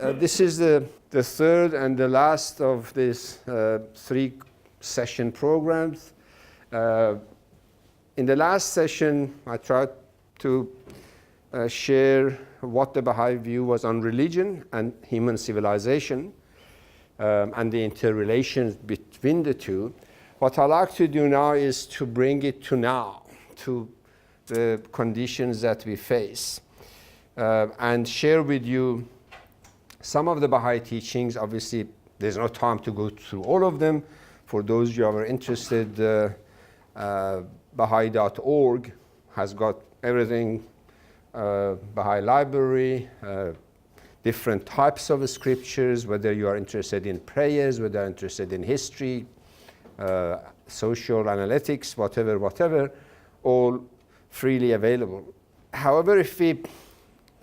This is the third and the last of these three session programs. In the last session, I tried to share what the Baha'i view was on religion and human civilization and the interrelations between the two. What I like to do now is to bring it to now, to the conditions that we face, and share with you some of the Baha'i teachings. Obviously, there's no time to go through all of them. For those who are interested, Baha'i.org has got everything, Baha'i library, different types of scriptures, whether you are interested in prayers, whether you're interested in history, social analytics, whatever, all freely available. However, if we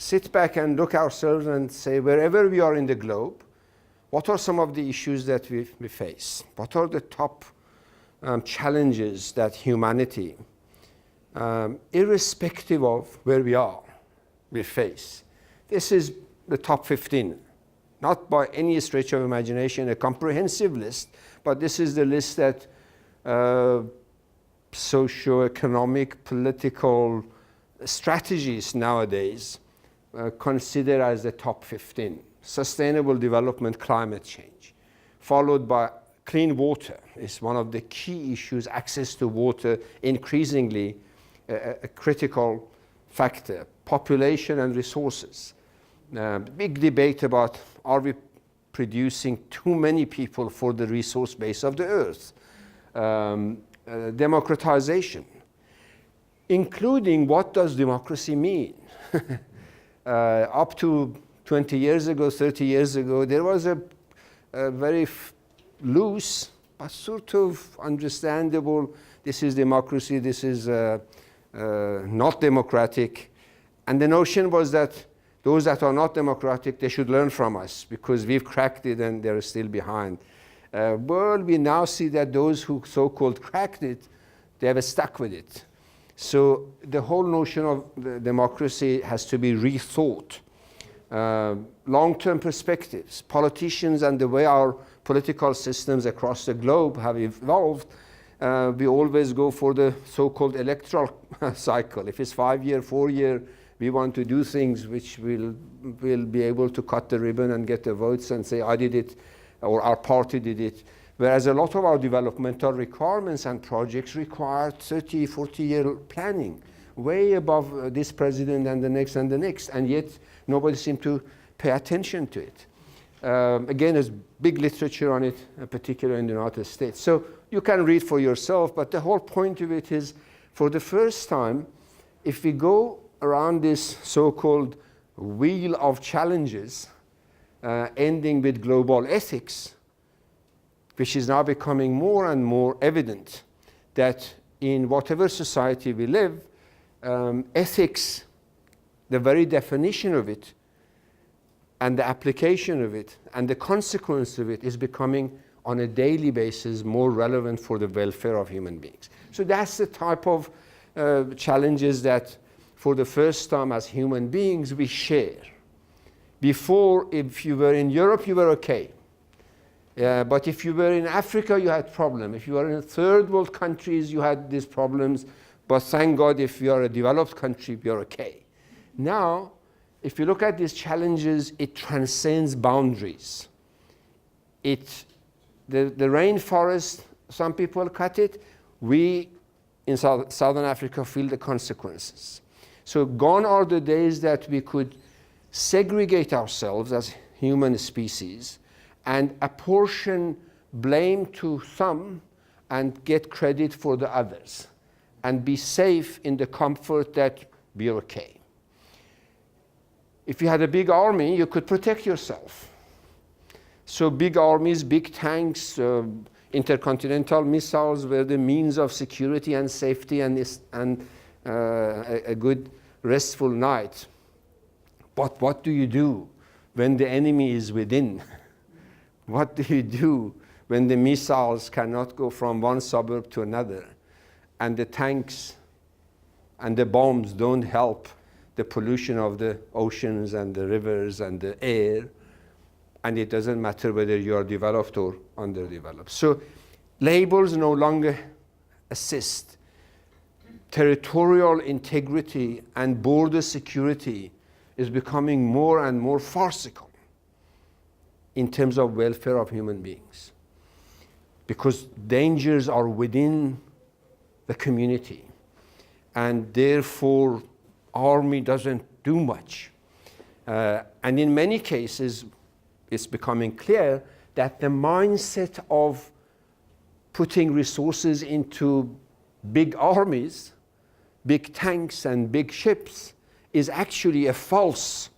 sit back and look ourselves and say, wherever we are in the globe, what are some of the issues that we face? What are the top challenges that humanity, irrespective of where we are, we face? This is the top 15. Not by any stretch of imagination a comprehensive list, but this is the list that socio-economic, political strategies nowadays consider as the top 15. Sustainable development, climate change, followed by clean water is one of the key issues. Access to water, increasingly a critical factor. Population and resources. Big debate about, are we producing too many people for the resource base of the earth? Democratization, including what does democracy mean? Up to 20 years ago, 30 years ago, there was a very loose but sort of understandable, this is democracy, this is not democratic. And the notion was that those that are not democratic, they should learn from us because we've cracked it and they're still behind. Well, we now see that those who so-called cracked it, they have stuck with it. So the whole notion of the democracy has to be rethought. Long-term perspectives, politicians and the way our political systems across the globe have evolved, we always go for the so-called electoral cycle. If it's 5-year, 4-year, we want to do things which will be able to cut the ribbon and get the votes and say, I did it, or our party did it. Whereas a lot of our developmental requirements and projects require 30, 40-year planning, way above this president and the next and the next, and yet nobody seems to pay attention to it. Again, there's big literature on it, particularly in the United States. So you can read for yourself, but the whole point of it is, for the first time, if we go around this so-called wheel of challenges, ending with global ethics, which is now becoming more and more evident that in whatever society we live, ethics, the very definition of it, and the application of it, and the consequence of it is becoming on a daily basis more relevant for the welfare of human beings. So that's the type of challenges that for the first time as human beings we share. Before, if you were in Europe, you were okay. But if you were in Africa, you had problems. If you were in third world countries, you had these problems. But thank God, if you are a developed country, you're okay. Now, if you look at these challenges, it transcends boundaries. The rainforest, some people cut it. We in Southern Africa feel the consequences. So gone are the days that we could segregate ourselves as human species and apportion blame to some and get credit for the others and be safe in the comfort that we're okay. If you had a big army, you could protect yourself. So big armies, big tanks, intercontinental missiles were the means of security and safety and a good restful night. But what do you do when the enemy is within? What do you do when the missiles cannot go from one suburb to another, and the tanks and the bombs don't help the pollution of the oceans and the rivers and the air? and it doesn't matter whether you are developed or underdeveloped. So labels no longer assist. Territorial integrity and border security is becoming more and more farcical in terms of welfare of human beings, because dangers are within the community, and therefore army doesn't do much. And in many cases, it's becoming clear that the mindset of putting resources into big armies, big tanks and big ships is actually a false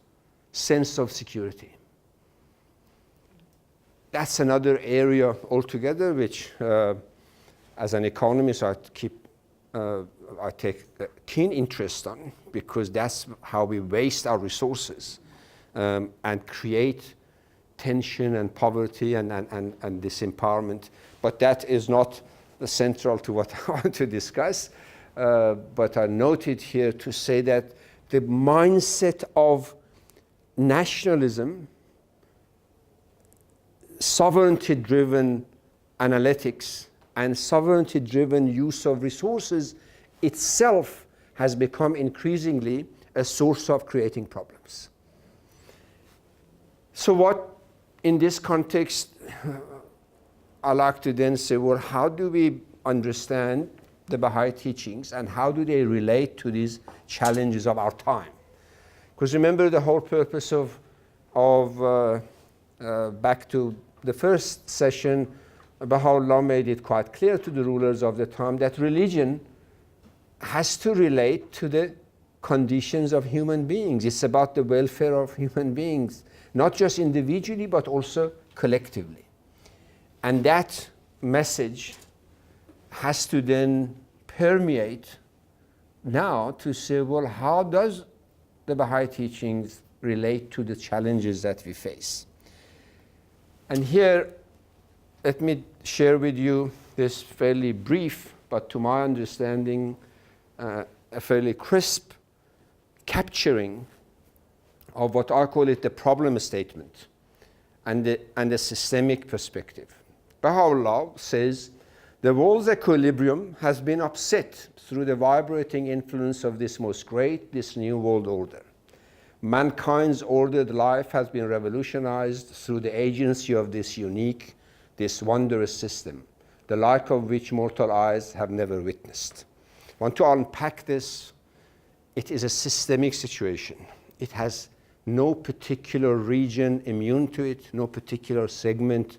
sense of security. That's another area altogether which, as an economist, I take a keen interest on, because that's how we waste our resources and create tension and poverty and disempowerment. But that is not central to what I want to discuss. But I noted here to say that the mindset of nationalism, sovereignty-driven analytics, and sovereignty-driven use of resources itself has become increasingly a source of creating problems. So what, in this context, I like to then say, well, how do we understand the Baha'i teachings and how do they relate to these challenges of our time? Because remember, the whole purpose of back to the first session, Baha'u'llah made it quite clear to the rulers of the time that religion has to relate to the conditions of human beings. It's about the welfare of human beings, not just individually, but also collectively. And that message has to then permeate now to say, well, how does the Baha'i teachings relate to the challenges that we face? And here, let me share with you this fairly brief, but to my understanding, a fairly crisp capturing of what I call it the problem statement and the systemic perspective. Baha'u'llah says, the world's equilibrium has been upset through the vibrating influence of this most great, this new world order. Mankind's ordered life has been revolutionized through the agency of this unique, this wondrous system, the like of which mortal eyes have never witnessed. I want to unpack this. It is a systemic situation. It has no particular region immune to it, no particular segment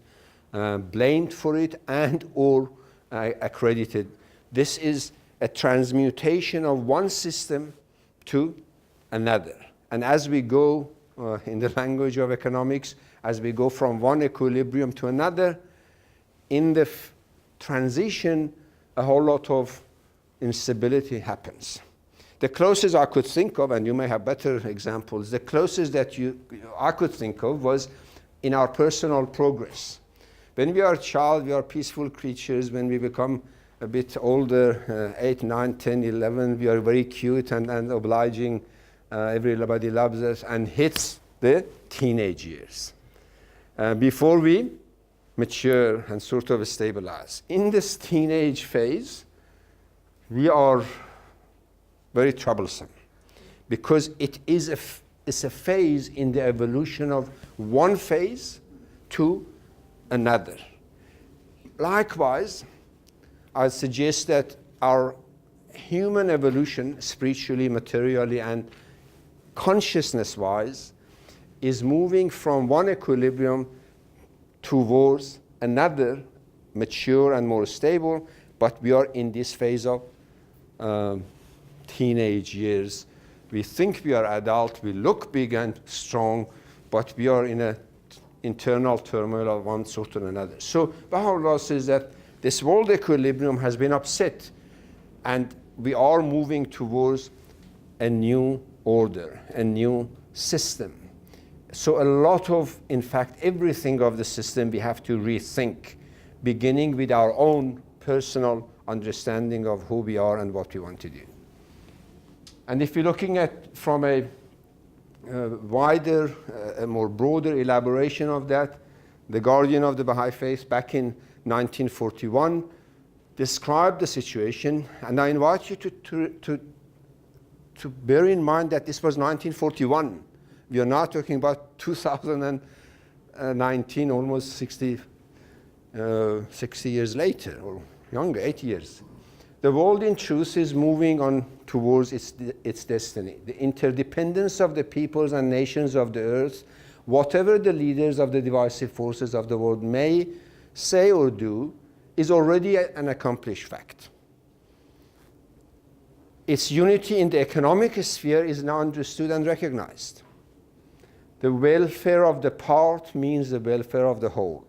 blamed for it and or accredited. This is a transmutation of one system to another. And as we go, in the language of economics, as we go from one equilibrium to another, in the transition, a whole lot of instability happens. The closest I could think of, and you may have better examples, the closest that I could think of was in our personal progress. When we are a child, we are peaceful creatures. When we become a bit older, 8, 9, 10, 11, we are very cute and obliging. Everybody loves us, and hits the teenage years. Before we mature and sort of stabilize. In this teenage phase, we are very troublesome because it's a phase in the evolution of one phase to another. Likewise, I suggest that our human evolution, spiritually, materially, and consciousness-wise, is moving from one equilibrium towards another, mature and more stable, but we are in this phase of teenage years. We think we are adult, we look big and strong, but we are in an internal turmoil of one sort or another. So Baha'u'llah says that this world equilibrium has been upset, and we are moving towards a new order, a new system. So a lot of, in fact, everything of the system we have to rethink, beginning with our own personal understanding of who we are and what we want to do. And if you're looking at from a wider, a more broader elaboration of that. The Guardian of the Baha'i Faith back in 1941 described the situation, and I invite you to bear in mind that this was 1941. We are now talking about 2019, almost 60 years later, or younger, 80 years. The world in truth is moving on towards its destiny. The interdependence of the peoples and nations of the earth, whatever the leaders of the divisive forces of the world may say or do, is already an accomplished fact. Its unity in the economic sphere is now understood and recognized. The welfare of the part means the welfare of the whole.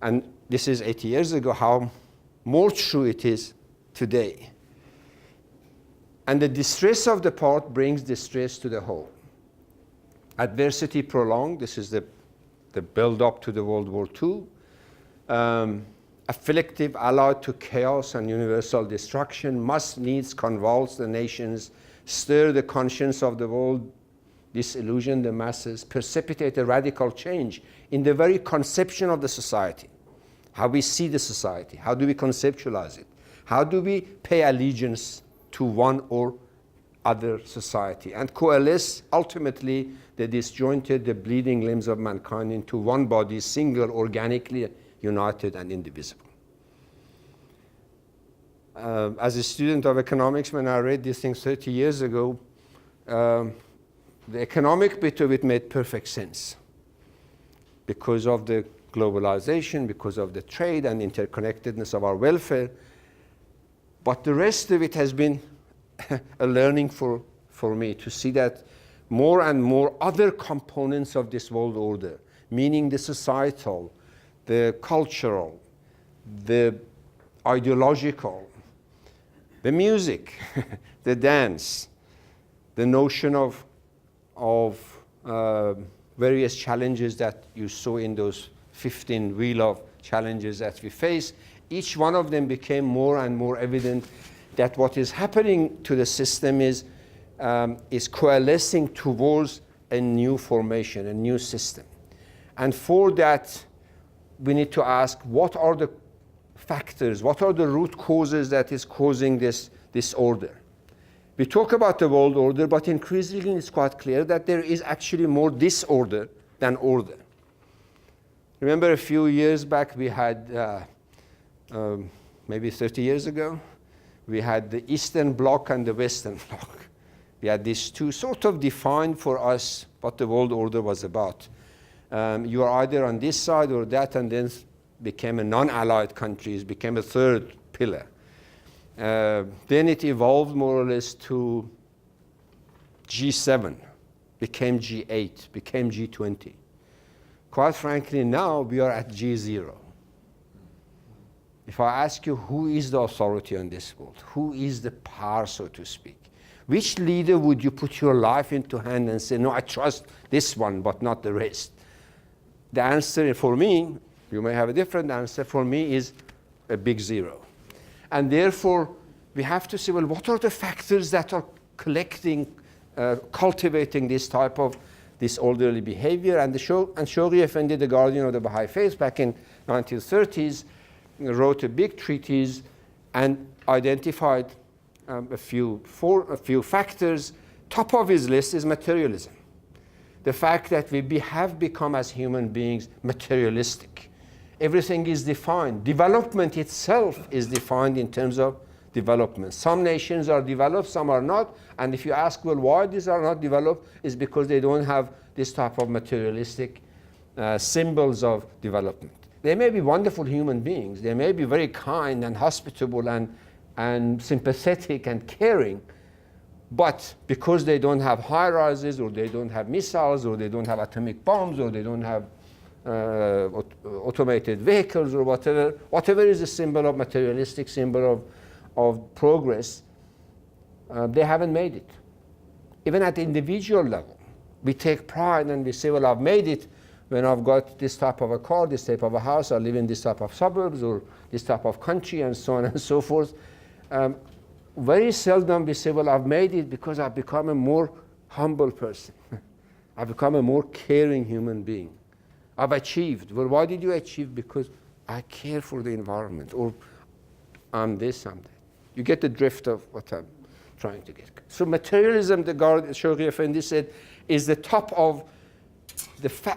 And this is 80 years ago. How more true it is today. And the distress of the part brings distress to the whole. Adversity prolonged, this is the build-up to the World War II. Afflictive, allied to chaos and universal destruction, must needs convulse the nations, stir the conscience of the world, disillusion the masses, precipitate a radical change in the very conception of the society. How we see the society, how do we conceptualize it? How do we pay allegiance to one or other society and coalesce ultimately the disjointed, the bleeding limbs of mankind into one body, single, organically united and indivisible. As a student of economics, when I read these things 30 years ago, the economic bit of it made perfect sense because of the globalization, because of the trade and interconnectedness of our welfare. But the rest of it has been a learning for me to see that more and more other components of this world order, meaning the societal, the cultural, the ideological, the music, the dance, the notion of various challenges that you saw in those 15 wheel of challenges that we face, each one of them became more and more evident that what is happening to the system is coalescing towards a new formation, a new system. And for that, we need to ask, what are the factors, what are the root causes that is causing this disorder? We talk about the world order, but increasingly it's quite clear that there is actually more disorder than order. Remember a few years back we had, maybe 30 years ago, we had the Eastern Bloc and the Western Bloc. We had these two sort of defined for us what the world order was about. You are either on this side or that, and then became a non-allied countries, became a third pillar. Then it evolved more or less to G7, became G8, became G20. Quite frankly, now we are at G0. If I ask you who is the authority on this world, who is the power, so to speak, which leader would you put your life into hand and say, no, I trust this one, but not the rest? The answer for me, you may have a different answer, for me is a big zero. And therefore, we have to say, well, what are the factors that are cultivating this type of disorderly behavior? And Shoghi Effendi, the Guardian of the Baha'i Faith, back in 1930s, wrote a big treatise and identified a few factors. Top of his list is materialism. The fact that we have become as human beings materialistic. Everything is defined. Development itself is defined in terms of development. Some nations are developed, some are not. And if you ask, well, why these are not developed, it's because they don't have this type of materialistic symbols of development. They may be wonderful human beings. They may be very kind and hospitable and sympathetic and caring. But because they don't have high rises, or they don't have missiles, or they don't have atomic bombs, or they don't have automated vehicles, or whatever is a symbol of materialistic symbol of progress, they haven't made it. Even at the individual level, we take pride and we say, well, I've made it when I've got this type of a car, this type of a house, I live in this type of suburbs, or this type of country, and so on and so forth. Very seldom we say, well, I've made it because I've become a more humble person. I've become a more caring human being. I've achieved. Well, why did you achieve? Because I care for the environment, or I'm this, I'm that. You get the drift of what I'm trying to get. So materialism, the Shoghi Effendi said, is the top of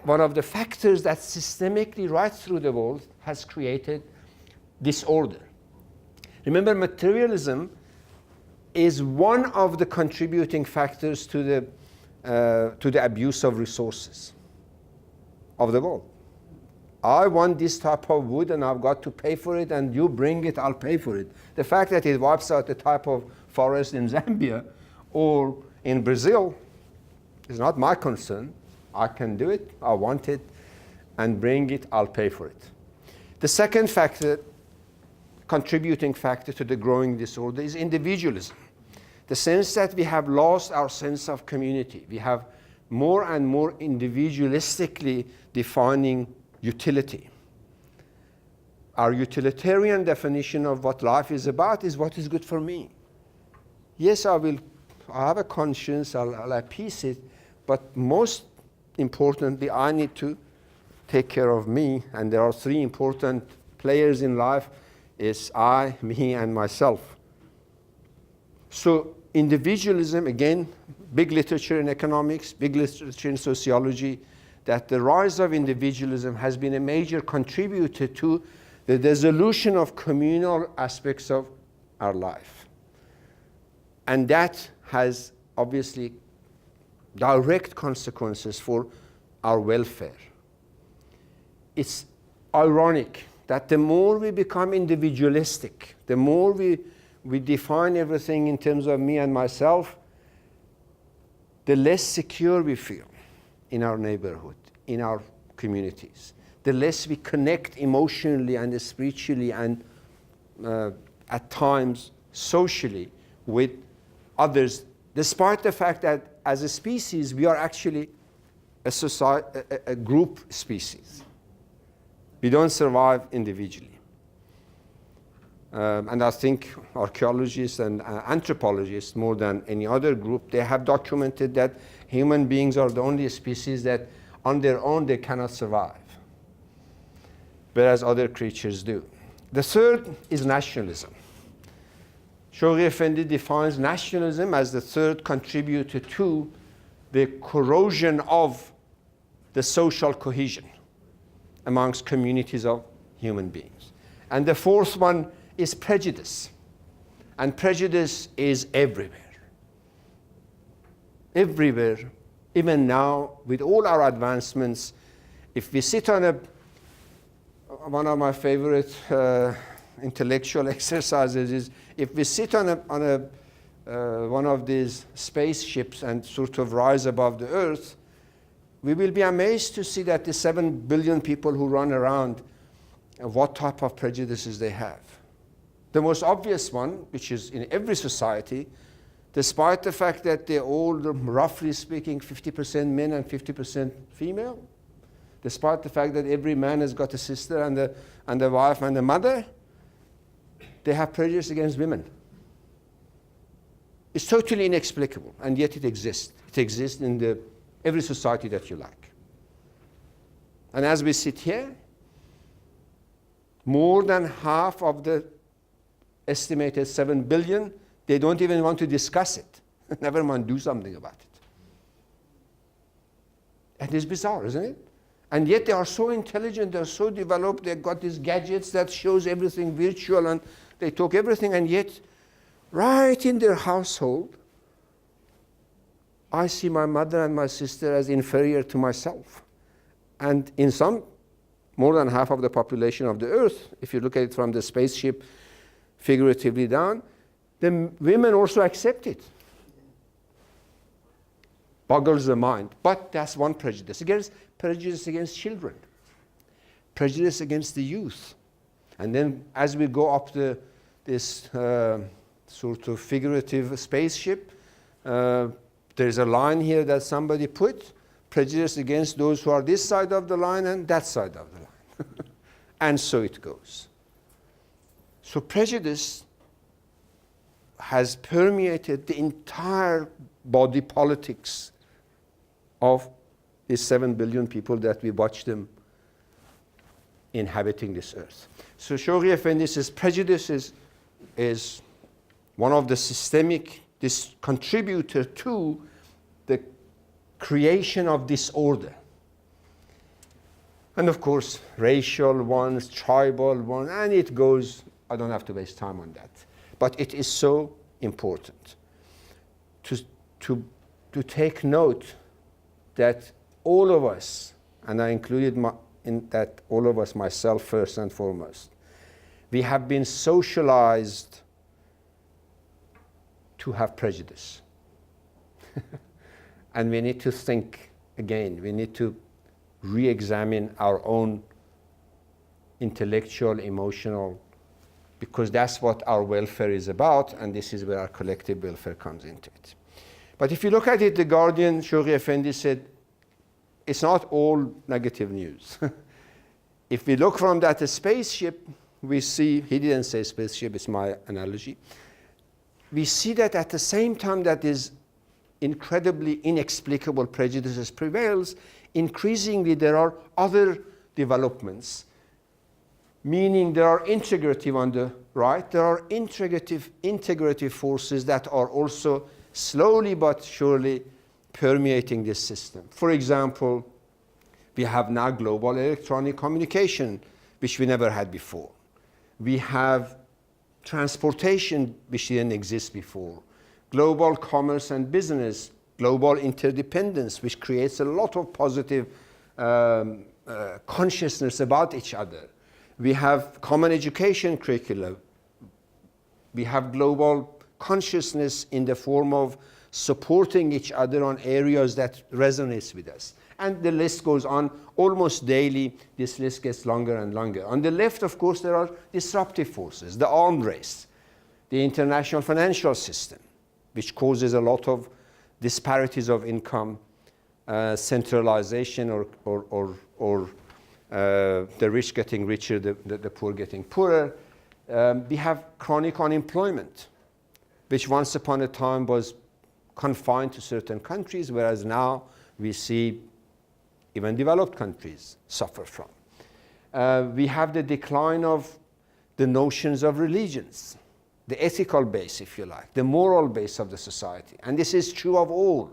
one of the factors that systemically right through the world has created disorder. Remember, materialism is one of the contributing factors to the abuse of resources of the world. I want this type of wood and I've got to pay for it, and you bring it, I'll pay for it. The fact that it wipes out the type of forest in Zambia or in Brazil is not my concern. I can do it, I want it, and bring it, I'll pay for it. The second factor, contributing factor to the growing disorder, is individualism. The sense that we have lost our sense of community. We have more and more individualistically defining utility. Our utilitarian definition of what life is about is what is good for me. Yes, I have a conscience, I'll appease it, but most importantly, I need to take care of me, and there are three important players in life: is I, me, and myself. So individualism, again, big literature in economics, big literature in sociology, that the rise of individualism has been a major contributor to the dissolution of communal aspects of our life. And that has obviously direct consequences for our welfare. It's ironic that the more we become individualistic, the more we define everything in terms of me and myself, the less secure we feel in our neighborhood, in our communities. The less we connect emotionally and spiritually and at times socially with others, despite the fact that as a species we are actually a group species. We don't survive individually. And I think archaeologists and anthropologists, more than any other group, they have documented that human beings are the only species that on their own they cannot survive, whereas other creatures do. The third is nationalism. Shoghi Effendi defines nationalism as the third contributor to the corrosion of the social cohesion amongst communities of human beings. And the fourth one is prejudice. And prejudice is everywhere. Everywhere, even now, with all our advancements, if we sit on one of my favorite intellectual exercises is, if we sit on one of these spaceships and sort of rise above the earth, we will be amazed to see that the 7 billion people who run around, what type of prejudices they have. The most obvious one, which is in every society, despite the fact that they're all, roughly speaking, 50% men and 50% female, despite the fact that every man has got a sister and a wife and a mother, they have prejudice against women. It's totally inexplicable, and yet it exists. It exists in every society that you like. And as we sit here, more than half of the estimated 7 billion, they don't even want to discuss it. Never mind do something about it. And it's bizarre, isn't it? And yet they are so intelligent, they're so developed, they've got these gadgets that shows everything virtual, and they talk everything, and yet right in their household, I see my mother and my sister as inferior to myself. And in some, more than half of the population of the earth, if you look at it from the spaceship figuratively down, the women also accept it. Boggles the mind. But that's one prejudice. Prejudice against children. Prejudice against the youth. And then as we go up this sort of figurative spaceship, there's a line here that somebody put, prejudice against those who are this side of the line and that side of the line. And so it goes. So prejudice has permeated the entire body politics of these 7 billion people that we watch them inhabiting this earth. So Shoghi Effendi says prejudice is one of the systemic contributor to the creation of disorder. And of course, racial ones, tribal ones, and it goes, I don't have to waste time on that. But it is so important to take note that all of us, and I included in that all of us, myself first and foremost, we have been socialized to have prejudice. And we need to think again, we need to re-examine our own intellectual, emotional, because that's what our welfare is about, and this is where our collective welfare comes into it. But if you look at it, the Guardian, Shoghi Effendi said, it's not all negative news. If we look from that spaceship, we see, he didn't say spaceship, it's my analogy, we see that at the same time that is incredibly inexplicable prejudices prevails, increasingly there are other developments, meaning there are integrative on the right, there are integrative forces that are also slowly but surely permeating this system. For example, we have now global electronic communication, which we never had before. We have transportation, which didn't exist before. Global commerce and business, global interdependence, which creates a lot of positive consciousness about each other. We have common education curricula. We have global consciousness in the form of supporting each other on areas that resonates with us. And the list goes on almost daily. This list gets longer and longer. On the left, of course, there are disruptive forces, the arms race, the international financial system, which causes a lot of disparities of income, centralization, or the rich getting richer, the poor getting poorer. We have chronic unemployment, which once upon a time was confined to certain countries, whereas now we see even developed countries suffer from. We have the decline of the notions of religions, the ethical base, if you like, the moral base of the society. And this is true of all,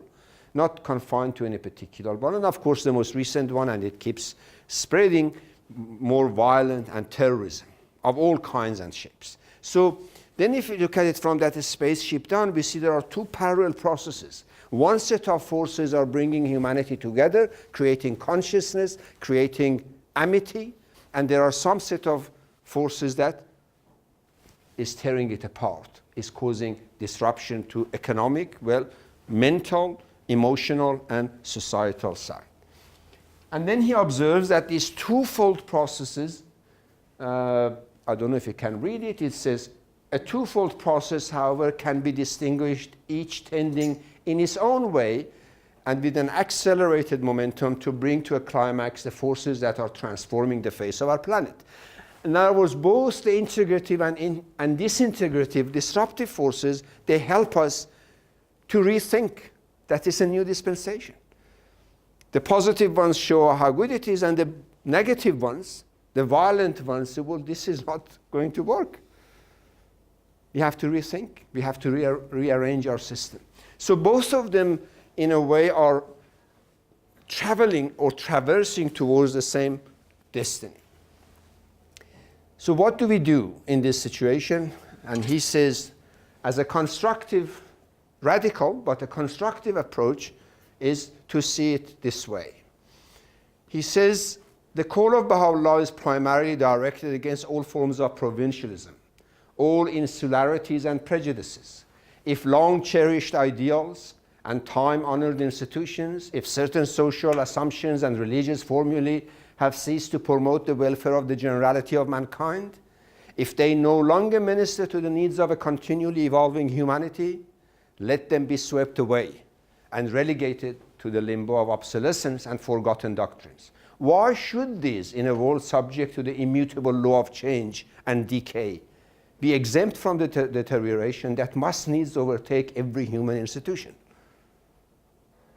not confined to any particular one. And of course, the most recent one, and it keeps spreading, more violent and terrorism of all kinds and shapes. So then if you look at it from that spaceship down, we see there are two parallel processes. One set of forces are bringing humanity together, creating consciousness, creating amity, and there are some set of forces that is tearing it apart, is causing disruption to economic, mental, emotional, and societal side. And then he observes that these twofold processes, I don't know if you can read it, it says, a twofold process, however, can be distinguished, each tending in its own way and with an accelerated momentum to bring to a climax the forces that are transforming the face of our planet. In other words, both the integrative and disintegrative disruptive forces, they help us to rethink that it's a new dispensation. The positive ones show how good it is, and the negative ones, the violent ones, say, well, this is not going to work. We have to rethink. We have to rearrange our system. So both of them, in a way, are traveling or traversing towards the same destiny. So what do we do in this situation? And he says, as a constructive, radical, but a constructive approach is to see it this way. He says, the call of Baha'u'llah is primarily directed against all forms of provincialism, all insularities and prejudices. If long-cherished ideals and time-honored institutions, if certain social assumptions and religious formulae have ceased to promote the welfare of the generality of mankind, if they no longer minister to the needs of a continually evolving humanity, let them be swept away and relegated to the limbo of obsolescence and forgotten doctrines. Why should these, in a world subject to the immutable law of change and decay, be exempt from the deterioration that must needs overtake every human institution?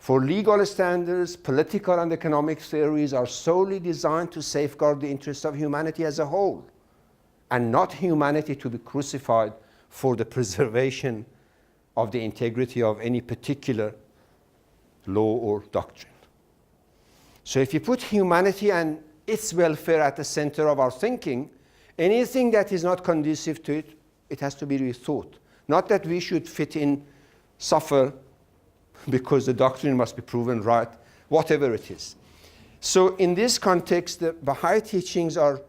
For legal standards, political and economic theories are solely designed to safeguard the interests of humanity as a whole, and not humanity to be crucified for the preservation of the integrity of any particular law or doctrine. So if you put humanity and its welfare at the center of our thinking, anything that is not conducive to it, it has to be rethought. Not that we should fit in, suffer, because the doctrine must be proven right, whatever it is. So in this context, the Baha'i teachings are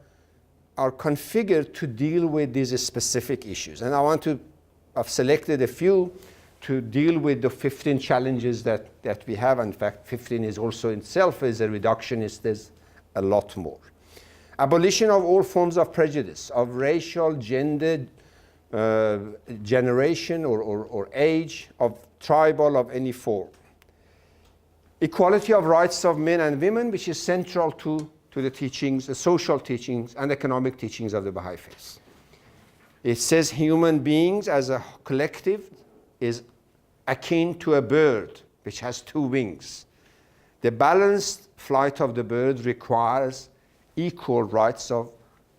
configured to deal with these specific issues. And I've selected a few to deal with the 15 challenges that we have. In fact, 15 is also itself, as a reductionist, there's a lot more. Abolition of all forms of prejudice, of racial, gender, generation or age, of tribal, of any form. Equality of rights of men and women, which is central to the teachings, the social teachings and economic teachings of the Baha'i faith. It says human beings as a collective is akin to a bird which has two wings. The balanced flight of the bird requires equal rights of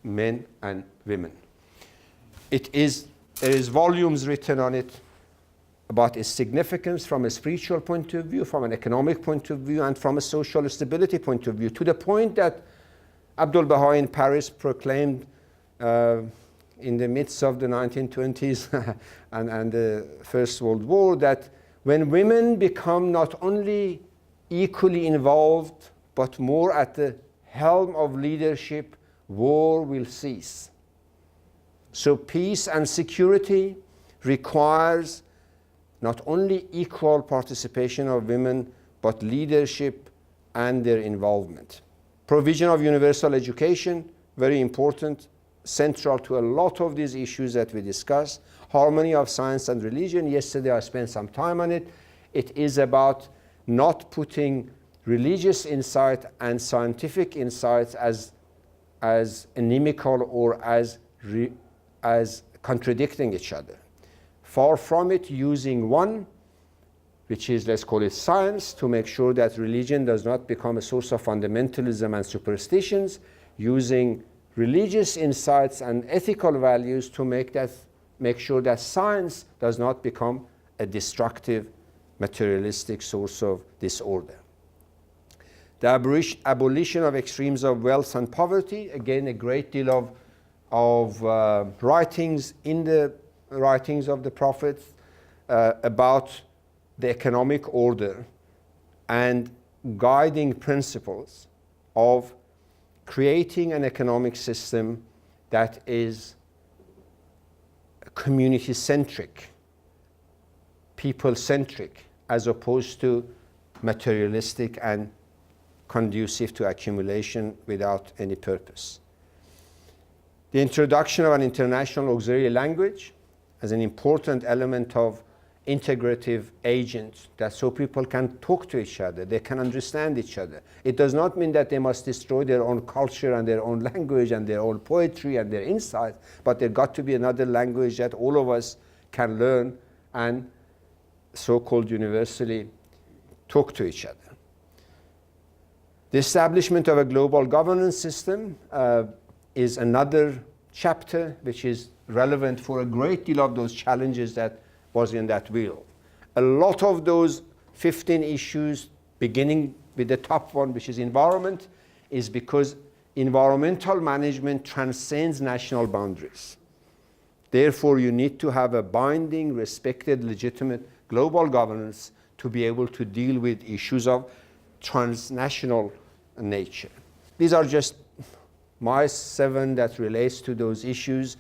men and women. There is volumes written on it about its significance from a spiritual point of view, from an economic point of view, and from a social stability point of view, to the point that Abdul Bahá'í in Paris proclaimed in the midst of the 1920s and the First World War that when women become not only equally involved but more at the helm of leadership, war will cease. So peace and security requires not only equal participation of women, but leadership and their involvement. Provision of universal education, very important, central to a lot of these issues that we discussed. Harmony of science and religion. Yesterday I spent some time on it. It is about not putting religious insight and scientific insights as inimical or as contradicting each other. Far from it, using one, which is, let's call it science, to make sure that religion does not become a source of fundamentalism and superstitions, using religious insights and ethical values to make sure that science does not become a destructive, materialistic source of disorder. The abolition of extremes of wealth and poverty, again, a great deal of writings in the writings of the prophets about the economic order and guiding principles of creating an economic system that is community-centric, people-centric, as opposed to materialistic and conducive to accumulation without any purpose. The introduction of an international auxiliary language as an important element of integrative agent, that so people can talk to each other, they can understand each other. It does not mean that they must destroy their own culture and their own language and their own poetry and their insight, but there got to be another language that all of us can learn and so-called universally talk to each other. The establishment of a global governance system is another chapter which is relevant for a great deal of those challenges that was in that wheel. A lot of those 15 issues, beginning with the top one, which is environment, is because environmental management transcends national boundaries. Therefore, you need to have a binding, respected, legitimate global governance to be able to deal with issues of transnational nature. These are just my 7 that relates to those issues.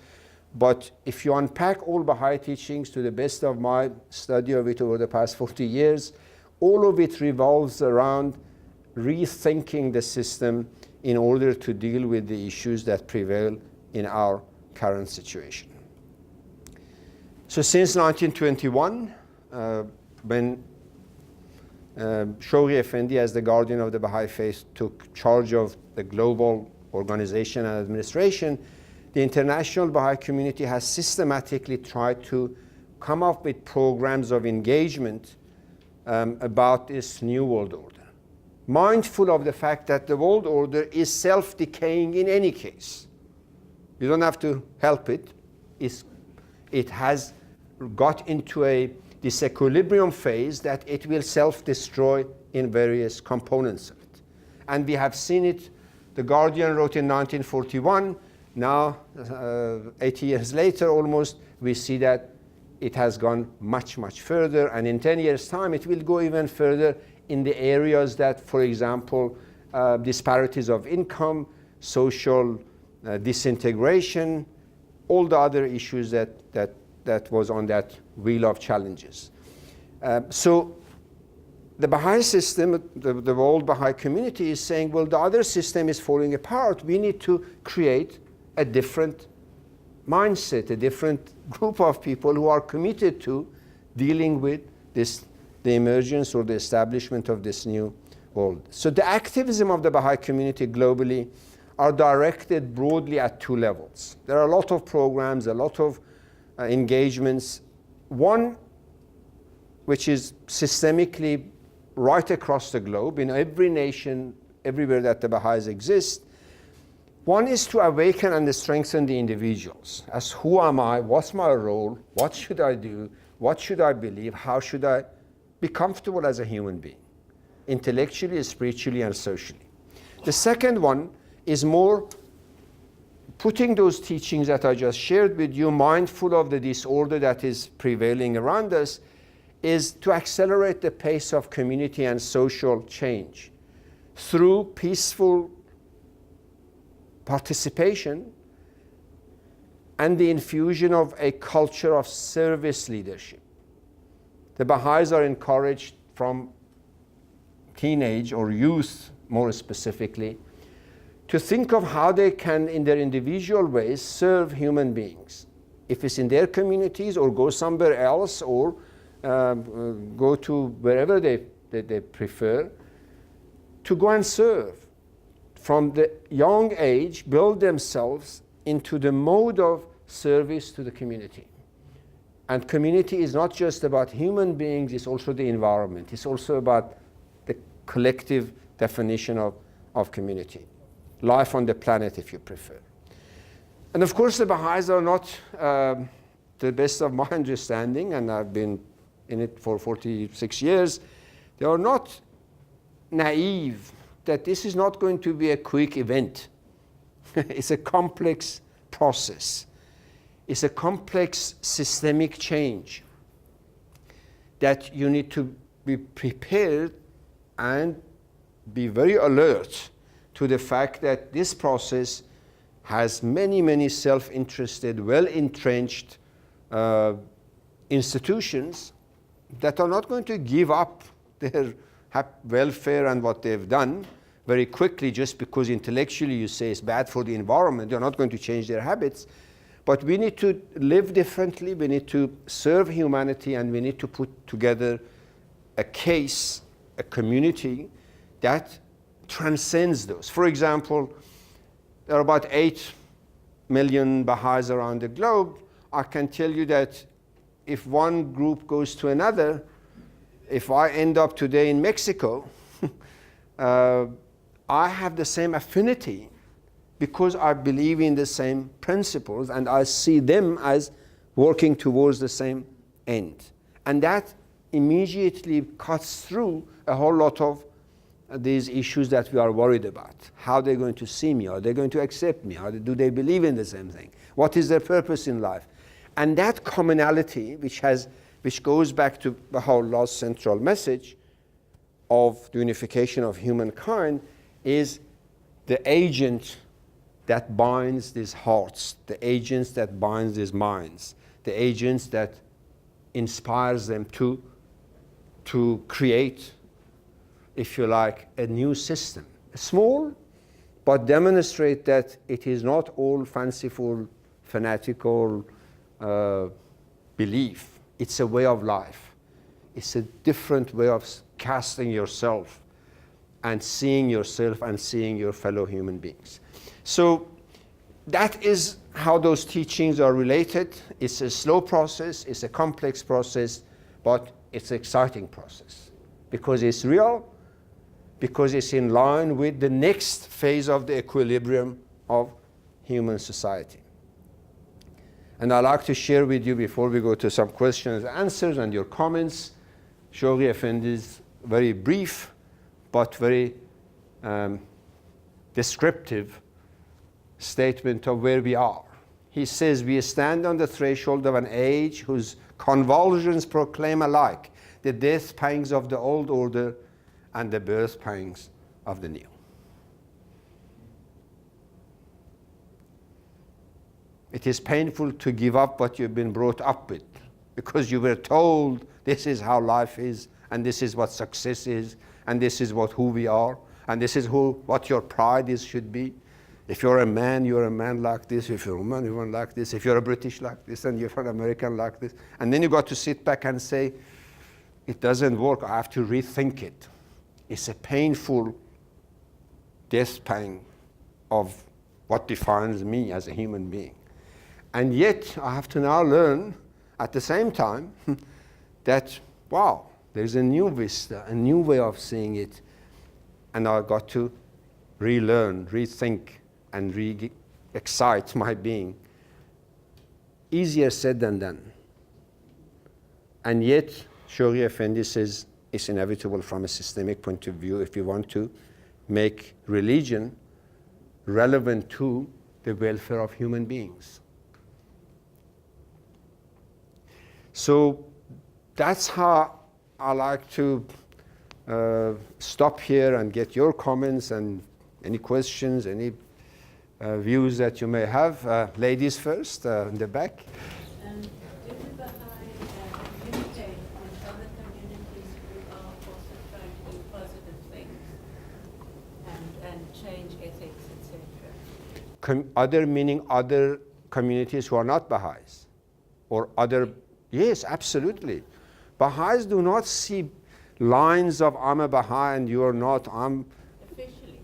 But if you unpack all Baha'i teachings to the best of my study of it over the past 40 years, all of it revolves around rethinking the system in order to deal with the issues that prevail in our current situation. So since 1921, when Shoghi Effendi, as the guardian of the Baha'i faith, took charge of the global organization and administration, the international Baha'i community has systematically tried to come up with programs of engagement about this new world order, mindful of the fact that the world order is self-decaying in any case. You don't have to help it. It has got into a disequilibrium phase that it will self-destroy in various components of it. And we have seen it. The Guardian wrote in 1941. Now, 80 years later almost, we see that it has gone much, much further. And in 10 years' time, it will go even further in the areas that, for example, disparities of income, social disintegration, all the other issues that was on that wheel of challenges. So the Baha'i system, the world Baha'i community is saying, well, the other system is falling apart. We need to create a different mindset, a different group of people who are committed to dealing with this, the emergence or the establishment of this new world. So the activism of the Baha'i community globally are directed broadly at two levels. There are a lot of programs, a lot of engagements. One, which is systemically right across the globe, in every nation, everywhere that the Baha'is exist. One is to awaken and strengthen the individuals as who am I, what's my role, what should I do, what should I believe, how should I be comfortable as a human being, intellectually, spiritually, and socially. The second one is more putting those teachings that I just shared with you, mindful of the disorder that is prevailing around us, is to accelerate the pace of community and social change through peaceful participation and the infusion of a culture of service leadership. The Baha'is are encouraged from teenage or youth, more specifically, to think of how they can, in their individual ways, serve human beings. If it's in their communities or go somewhere else or go to wherever they prefer, to go and serve. From the young age, build themselves into the mode of service to the community. And community is not just about human beings, it's also the environment. It's also about the collective definition of community. Life on the planet, if you prefer. And of course, the Baha'is are not, to the best of my understanding, and I've been in it for 46 years, they are not naive that this is not going to be a quick event. It's a complex process. It's a complex systemic change that you need to be prepared and be very alert to the fact that this process has many, many self-interested, well-entrenched institutions that are not going to give up their welfare and what they've done very quickly just because intellectually you say it's bad for the environment. They're not going to change their habits. But we need to live differently, we need to serve humanity, and we need to put together a case, a community that transcends those. For example, there are about 8 million Baha'is around the globe. I can tell you that if one group goes to another, if I end up today in Mexico, I have the same affinity because I believe in the same principles and I see them as working towards the same end. And that immediately cuts through a whole lot of these issues that we are worried about. How they're going to see me? Are they going to accept me? Do they believe in the same thing? What is their purpose in life? And that commonality, which goes back to Baha'u'llah's central message of the unification of humankind, is the agent that binds these hearts, the agents that binds these minds, the agents that inspires them to create, if you like, a new system. Small, but demonstrate that it is not all fanciful, fanatical belief. It's a way of life. It's a different way of casting yourself and seeing yourself and seeing your fellow human beings. So that is how those teachings are related. It's a slow process, it's a complex process, but it's an exciting process. because it's real, because it's in line with the next phase of the equilibrium of human society. And I'd like to share with you, before we go to some questions and answers and your comments, Shoghi Effendi's very brief but very descriptive statement of where we are. He says, we stand on the threshold of an age whose convulsions proclaim alike the death pangs of the old order and the birth pangs of the new. It is painful to give up what you've been brought up with, because you were told this is how life is, and this is what success is, and this is who we are, and this is what your pride is should be. If you're a man, you're a man like this. If you're a woman, you're like this. If you're a British like this, and you're an American like this. And then you got to sit back and say, it doesn't work, I have to rethink it. It's a painful death pang of what defines me as a human being. And yet, I have to now learn at the same time that, wow, there's a new vista, a new way of seeing it. And I've got to relearn, rethink, and re-excite my being. Easier said than done. And yet, Shoghi Effendi says it's inevitable from a systemic point of view if you want to make religion relevant to the welfare of human beings. So that's how I like to stop here and get your comments and any questions, any views that you may have. Ladies first, in the back. Do the Baha'i communicate with other communities who are also trying to do positive things and change ethics, etc.? Other meaning other communities who are not Baha'is? Or other? Yes, absolutely. Baha'is do not see lines of I'm a Baha'i and you're not. Officially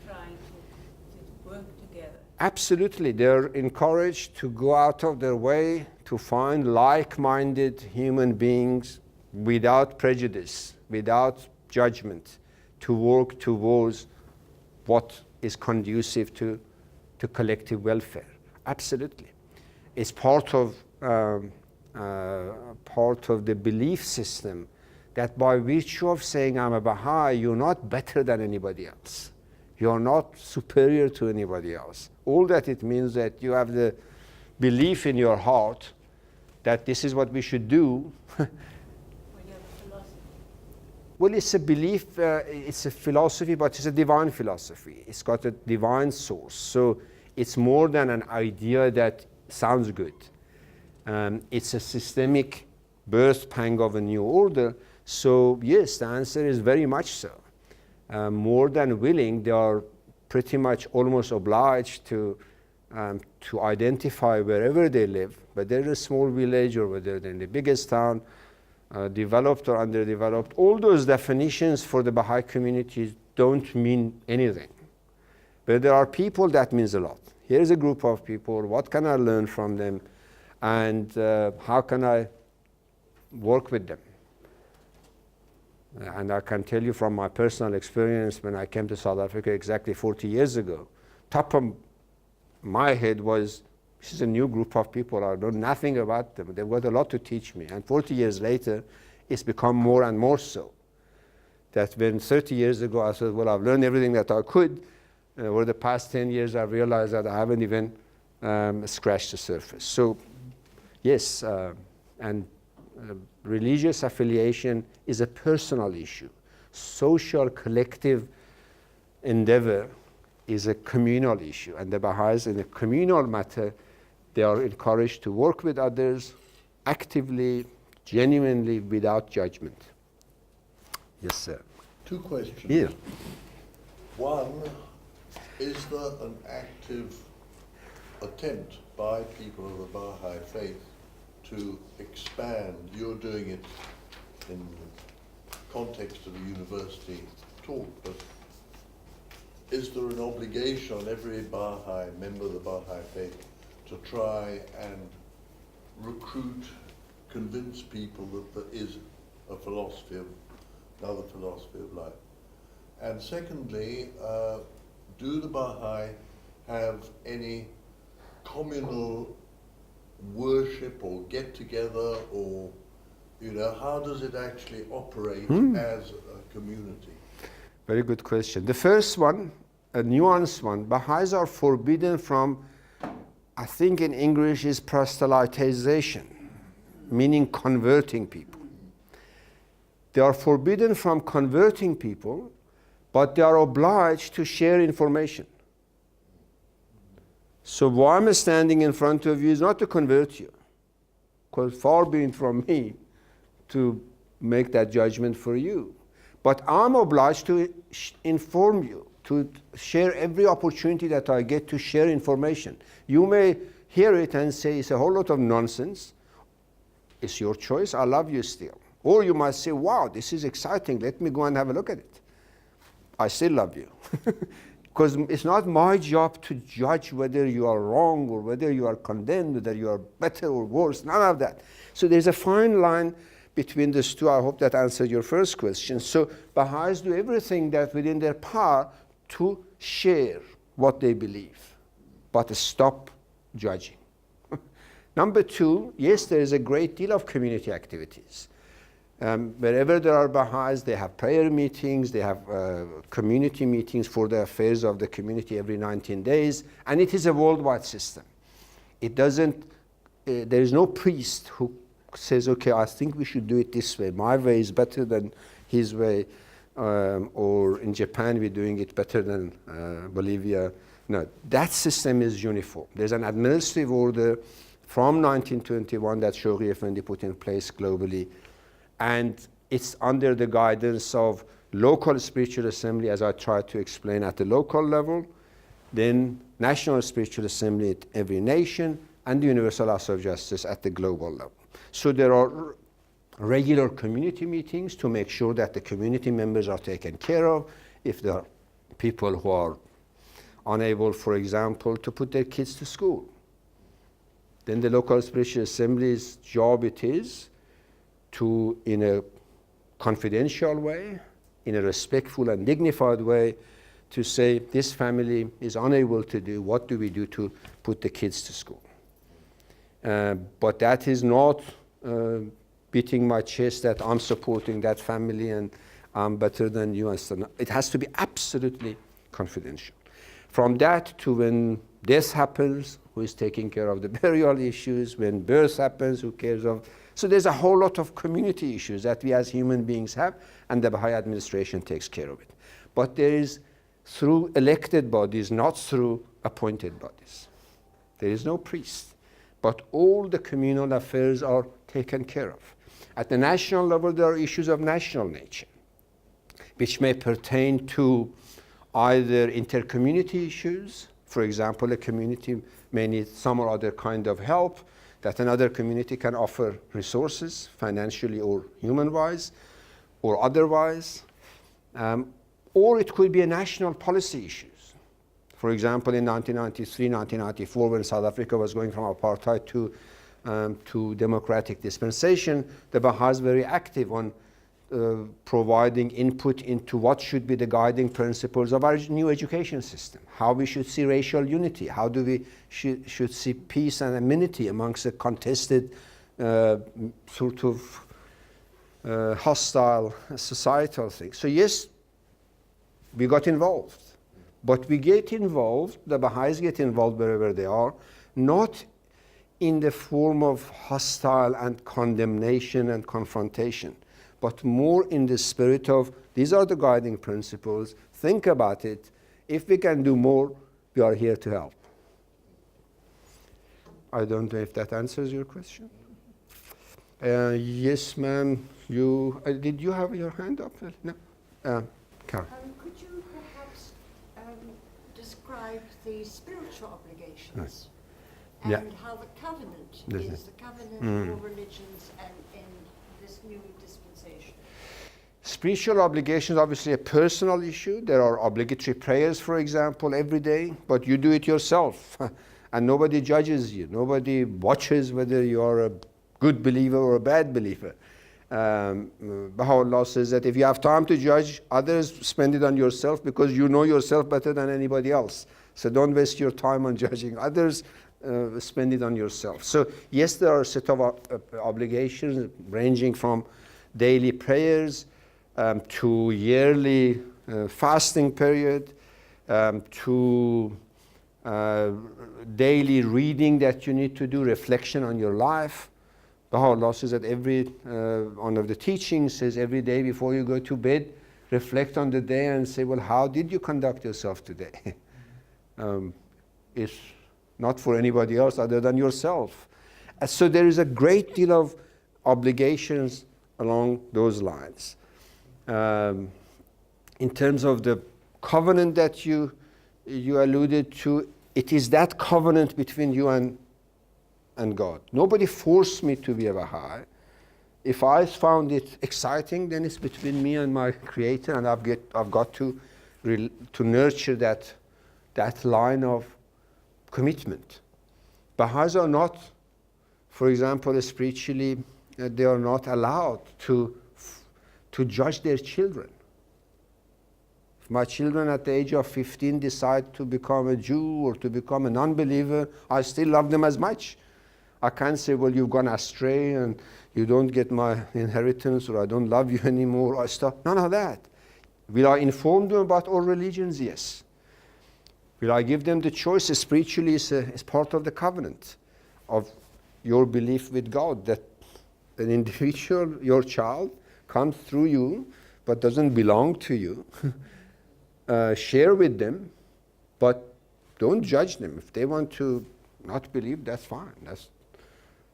trying to work together. Absolutely. They're encouraged to go out of their way to find like-minded human beings without prejudice, without judgment, to work towards what is conducive to collective welfare. Absolutely. It's part of the belief system that by virtue of saying I'm a Baha'i, you're not better than anybody else. You're not superior to anybody else. All that it means that you have the belief in your heart that this is what we should do. Well, it's a belief, it's a philosophy, but it's a divine philosophy. It's got a divine source. So it's more than an idea that sounds good. It's a systemic birth pang of a new order. So yes, the answer is very much so. More than willing, they are pretty much almost obliged to identify wherever they live, whether in a small village or whether they're in the biggest town, developed or underdeveloped. All those definitions for the Baha'i community don't mean anything. But there are people that means a lot. Here's a group of people, what can I learn from them? And how can I work with them? And I can tell you from my personal experience when I came to South Africa exactly 40 years ago, top of my head was, this is a new group of people, I know nothing about them. They've got a lot to teach me. And 40 years later, it's become more and more so. That when 30 years ago I said, well, I've learned everything that I could, over the past 10 years I realized that I haven't even scratched the surface. So yes, religious affiliation is a personal issue. Social collective endeavor is a communal issue. And the Baha'is in a communal matter, they are encouraged to work with others actively, genuinely, without judgment. Yes, sir. Two questions. Yeah. One, is there an active attempt by people of the Baha'i faith to expand? You're doing it in the context of a university talk, but is there an obligation on every Baha'i member of the Baha'i faith to try and recruit, convince people that there is a philosophy of another philosophy of life. And secondly, do the Baha'i have any communal worship or get together, or how does it actually operate as a community? Very good question. The first one, a nuanced one, Baha'is are forbidden from, I think in English is proselytization, meaning converting people. They are forbidden from converting people, but they are obliged to share information. So why I'm standing in front of you is not to convert you, because far be it from me to make that judgment for you. But I'm obliged to inform you, to share every opportunity that I get to share information. You may hear it and say it's a whole lot of nonsense. It's your choice, I love you still. Or you might say, wow, this is exciting, let me go and have a look at it. I still love you. Because it's not my job to judge whether you are wrong or whether you are condemned, whether you are better or worse, none of that. So there's a fine line between these two. I hope that answered your first question. So Baha'is do everything that within their power to share what they believe, but stop judging. Number two, yes, there is a great deal of community activities. Wherever there are Baha'is, they have prayer meetings, they have community meetings for the affairs of the community every 19 days, and it is a worldwide system. It doesn't, there is no priest who says, okay, I think we should do it this way. My way is better than his way, or in Japan we're doing it better than Bolivia. No, that system is uniform. There's an administrative order from 1921 that Shoghi Effendi put in place globally, and it's under the guidance of local spiritual assembly, as I tried to explain at the local level, then national spiritual assembly at every nation, and the Universal House of Justice at the global level. So there are regular community meetings to make sure that the community members are taken care of. If there are people who are unable, for example, to put their kids to school, then the local spiritual assembly's job it is to, in a confidential way, in a respectful and dignified way, to say, this family is unable to do, what do we do to put the kids to school? But that is not beating my chest that I'm supporting that family and I'm better than you. It has to be absolutely confidential. From that to when death happens, who is taking care of the burial issues? When birth happens, who cares of? So there's a whole lot of community issues that we as human beings have, and the Baha'i administration takes care of it. But there is through elected bodies, not through appointed bodies. There is no priest, but all the communal affairs are taken care of. At the national level, there are issues of national nature, which may pertain to either inter-community issues. For example, a community may need some or other kind of help that another community can offer resources, financially or human-wise, or otherwise. Or it could be a national policy issues. For example, in 1993, 1994, when South Africa was going from apartheid to democratic dispensation, the Baha'is were very active on providing input into what should be the guiding principles of our new education system, how we should see racial unity, how do we should see peace and amenity amongst the contested sort of hostile societal things. So yes, we got involved, but we get involved, the Baha'is get involved wherever they are, not in the form of hostile and condemnation and confrontation, but more in the spirit of, these are the guiding principles, think about it, if we can do more, we are here to help. I don't know if that answers your question. Yes, ma'am, did you have your hand up? No? Karen. Could you perhaps describe the spiritual obligations Yeah. and how the covenant Listen. is the covenant for religions and in this new dispensation? Spiritual obligations, obviously a personal issue. There are obligatory prayers, for example, every day, but you do it yourself. And nobody judges you. Nobody watches whether you are a good believer or a bad believer. Baha'u'llah says that if you have time to judge others, spend it on yourself, because you know yourself better than anybody else. So don't waste your time on judging others, spend it on yourself. So yes, there are a set of obligations ranging from daily prayers to yearly fasting period, to daily reading that you need to do, reflection on your life. Baha'u'llah says that every one of the teachings says every day before you go to bed, reflect on the day and say, well, how did you conduct yourself today? It's not for anybody else other than yourself. So there is a great deal of obligations along those lines. In terms of the covenant that you alluded to, it is that covenant between you and God. Nobody forced me to be a Baha'i. If I found it exciting, then it's between me and my Creator, and I've got to nurture that line of commitment. Baha'is are not, for example, spiritually, they are not allowed to judge their children. If my children at the age of 15 decide to become a Jew or to become a non-believer, I still love them as much. I can't say, well, you've gone astray and you don't get my inheritance, or I don't love you anymore, or stop. None of that. Will I inform them about all religions? Yes. Will I give them the choice? Spiritually, it's part of the covenant of your belief with God, that an individual, your child, comes through you but doesn't belong to you. Share with them, but don't judge them. If they want to not believe, that's fine.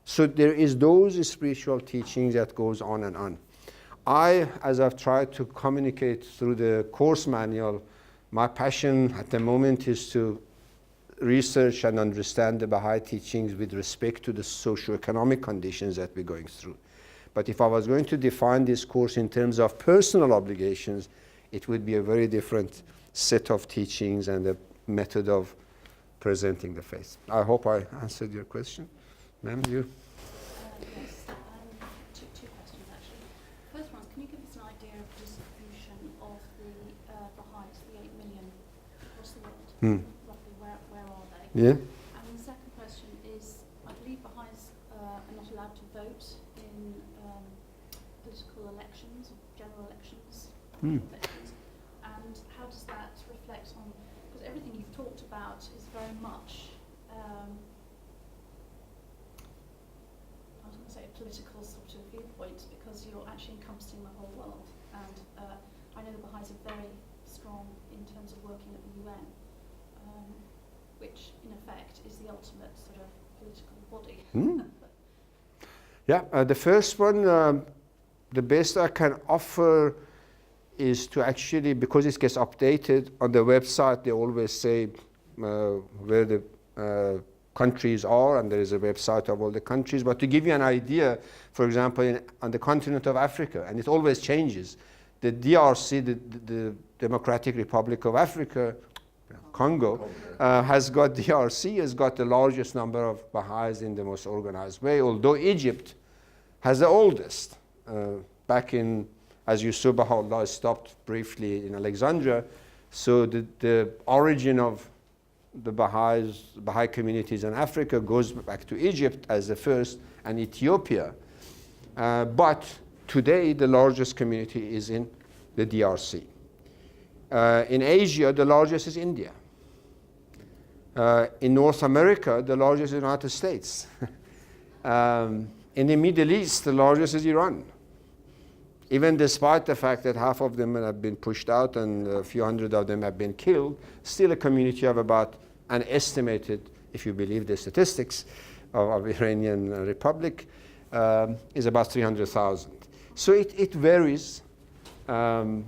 So there is those spiritual teachings that goes on and on. As I've tried to communicate through the course manual, my passion at the moment is to research and understand the Baha'i teachings with respect to the socio-economic conditions that we're going through. But if I was going to define this course in terms of personal obligations, it would be a very different set of teachings and a method of presenting the faith. I hope I answered your question. Ma'am, you? Yes, two questions actually. First one, can you give us an idea of the distribution of the Baha'is, the 8 million across the world? Roughly, where are they? Yeah. And the second question is, I believe Baha'is are not allowed to vote in political elections, general elections. Elections. And how does that reflect on, because everything you've talked about is very much political sort of viewpoint, because you're actually encompassing the whole world. And I know the Baha'is are very strong in terms of working at the UN, which in effect is the ultimate sort of political body. Yeah, the first one, the best I can offer is to actually, because it gets updated on the website, they always say where the countries are, and there is a website of all the countries. But to give you an idea, for example, on the continent of Africa, and it always changes, the DRC, the Democratic Republic of Africa, Congo, has got the largest number of Baha'is in the most organized way, although Egypt has the oldest. Back in, as you saw, Baha'u'llah stopped briefly in Alexandria, so the origin of the Baha'i communities in Africa goes back to Egypt as the first, and Ethiopia. But today, the largest community is in the DRC. In Asia, the largest is India. In North America, the largest is the United States. In the Middle East, the largest is Iran. Even despite the fact that half of them have been pushed out and a few hundred of them have been killed, still a community of about an estimated, if you believe the statistics of Iranian Republic, is about 300,000. So it varies. In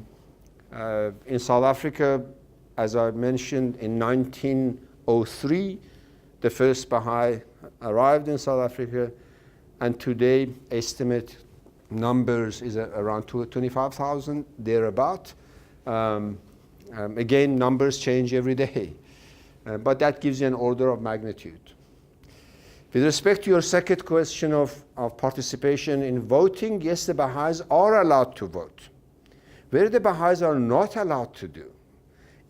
South Africa, as I mentioned, in 1903, the first Baha'i arrived in South Africa, and today estimate numbers is around 25,000, thereabout. Again, numbers change every day, but that gives you an order of magnitude. With respect to your second question of participation in voting, yes, the Baha'is are allowed to vote. Where the Baha'is are not allowed to do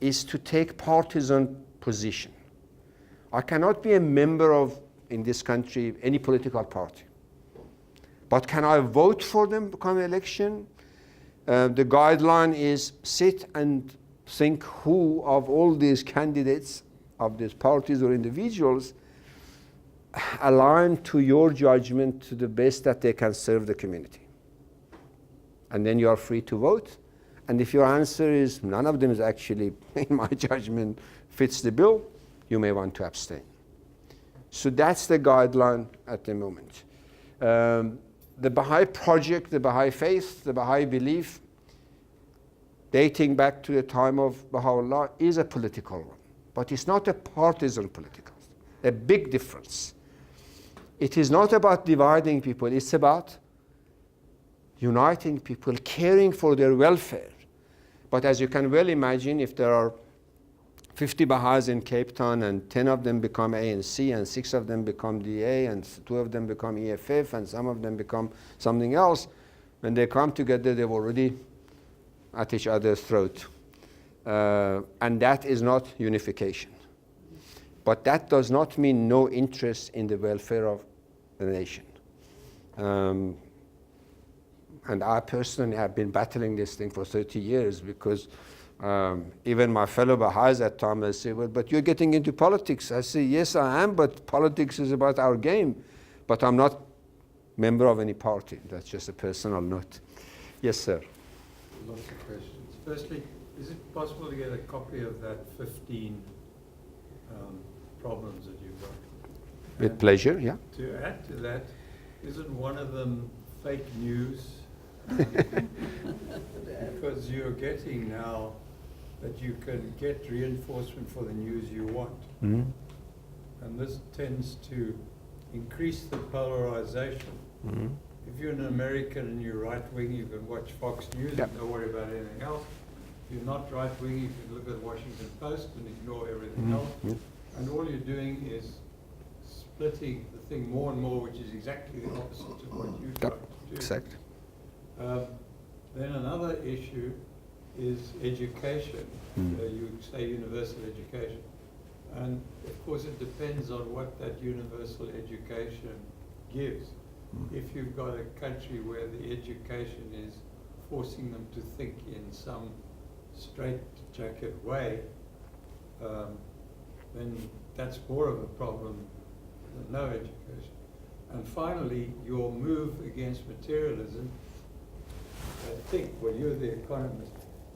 is to take partisan position. I cannot be a member of, in this country, any political party. But can I vote for them come election? The guideline is sit and think who of all these candidates of these parties or individuals align to your judgment to the best that they can serve the community. And then you are free to vote. And if your answer is none of them is actually, in my judgment, fits the bill, you may want to abstain. So that's the guideline at the moment. The Baha'i project, the Baha'i faith, the Baha'i belief, dating back to the time of Baha'u'llah, is a political one. But it's not a partisan political. A big difference. It is not about dividing people. It's about uniting people, caring for their welfare. But as you can well imagine, if there are 50 Baha'is in Cape Town and 10 of them become ANC and 6 of them become DA and 2 of them become EFF and some of them become something else, when they come together, they've already at each other's throat. And that is not unification. But that does not mean no interest in the welfare of the nation. And I personally have been battling this thing for 30 years because even my fellow Baha'is at times they say, well, but you're getting into politics. I say, yes, I am, but politics is about our game. But I'm not member of any party. That's just a personal note. Yes, sir. Lots of questions. Firstly, is it possible to get a copy of that 15 problems that you've got? With pleasure, yeah. To add to that, isn't one of them fake news? Because you're getting now that you can get reinforcement for the news you want. Mm-hmm. And this tends to increase the polarization. Mm-hmm. If you're an American and you're right-wing, you can watch Fox News and don't worry about anything else. If you're not right-wing, you can look at the Washington Post and ignore everything else. And all you're doing is splitting the thing more and more, which is exactly the opposite of what you try to do. Exactly. Then another issue is education. You say universal education. And of course it depends on what that universal education gives. If you've got a country where the education is forcing them to think in some straitjacket way, then that's more of a problem than no education. And finally, your move against materialism, I think, well, you're the economist,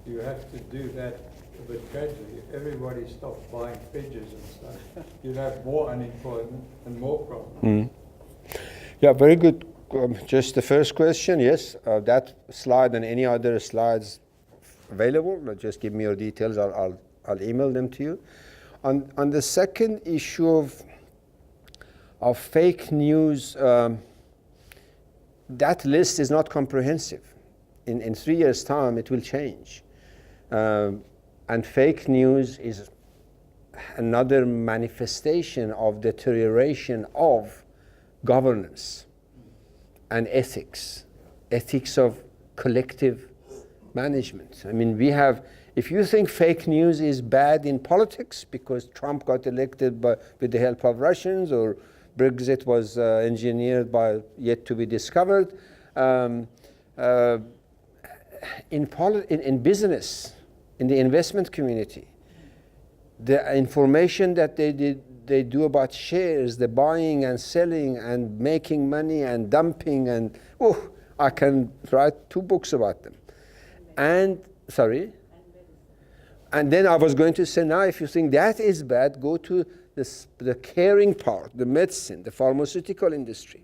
you have to do that a bit gradually. If everybody stopped buying fridges and stuff, you'd have more unemployment and more problems. Yeah, very good. Just the first question, yes, that slide and any other slides available. Just give me your details. I'll email them to you. On the second issue of fake news, that list is not comprehensive. In 3 years' time, it will change. And fake news is another manifestation of deterioration of governance and ethics of collective management. I mean, if you think fake news is bad in politics because Trump got elected with the help of Russians or Brexit was engineered by yet to be discovered, in business, in the investment community, the information that they do about shares, the buying and selling and making money and dumping and, I can write 2 books about them. And then I was going to say, now if you think that is bad, go to the caring part, the medicine, the pharmaceutical industry.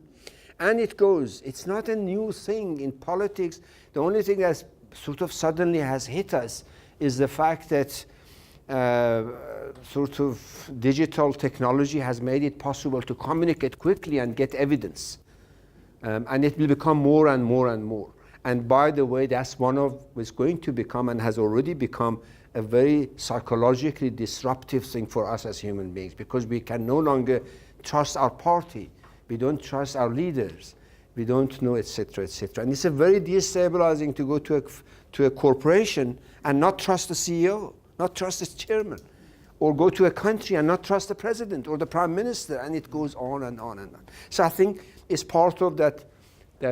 And it goes. It's not a new thing in politics. The only thing that sort of suddenly has hit us is the fact that sort of digital technology has made it possible to communicate quickly and get evidence. And it will become more and more and more. And by the way, that's was going to become and has already become a very psychologically disruptive thing for us as human beings, because we can no longer trust our party. We don't trust our leaders. We don't know, etc., etc. And it's a very destabilizing to go to a corporation and not trust the CEO, not trust its chairman, or go to a country and not trust the president or the prime minister, and it goes on and on and on. So I think it's part of that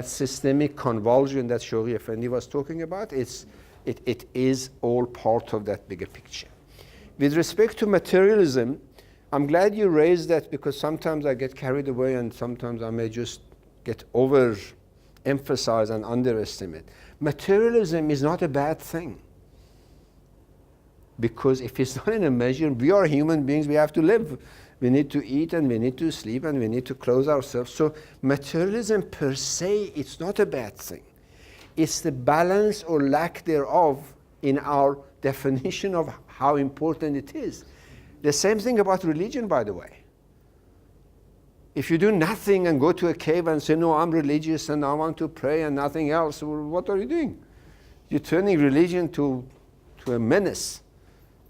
systemic convulsion that Shoghi Effendi was talking about. It is all part of that bigger picture. With respect to materialism, I'm glad you raised that, because sometimes I get carried away and sometimes I may just get overemphasized and underestimate. Materialism is not a bad thing, because if it's not in a measure, we are human beings, we have to live. We need to eat and we need to sleep and we need to clothe ourselves. So materialism per se, it's not a bad thing. It's the balance or lack thereof in our definition of how important it is. The same thing about religion, by the way. If you do nothing and go to a cave and say, no, I'm religious and I want to pray and nothing else, well, what are you doing? You're turning religion to a menace.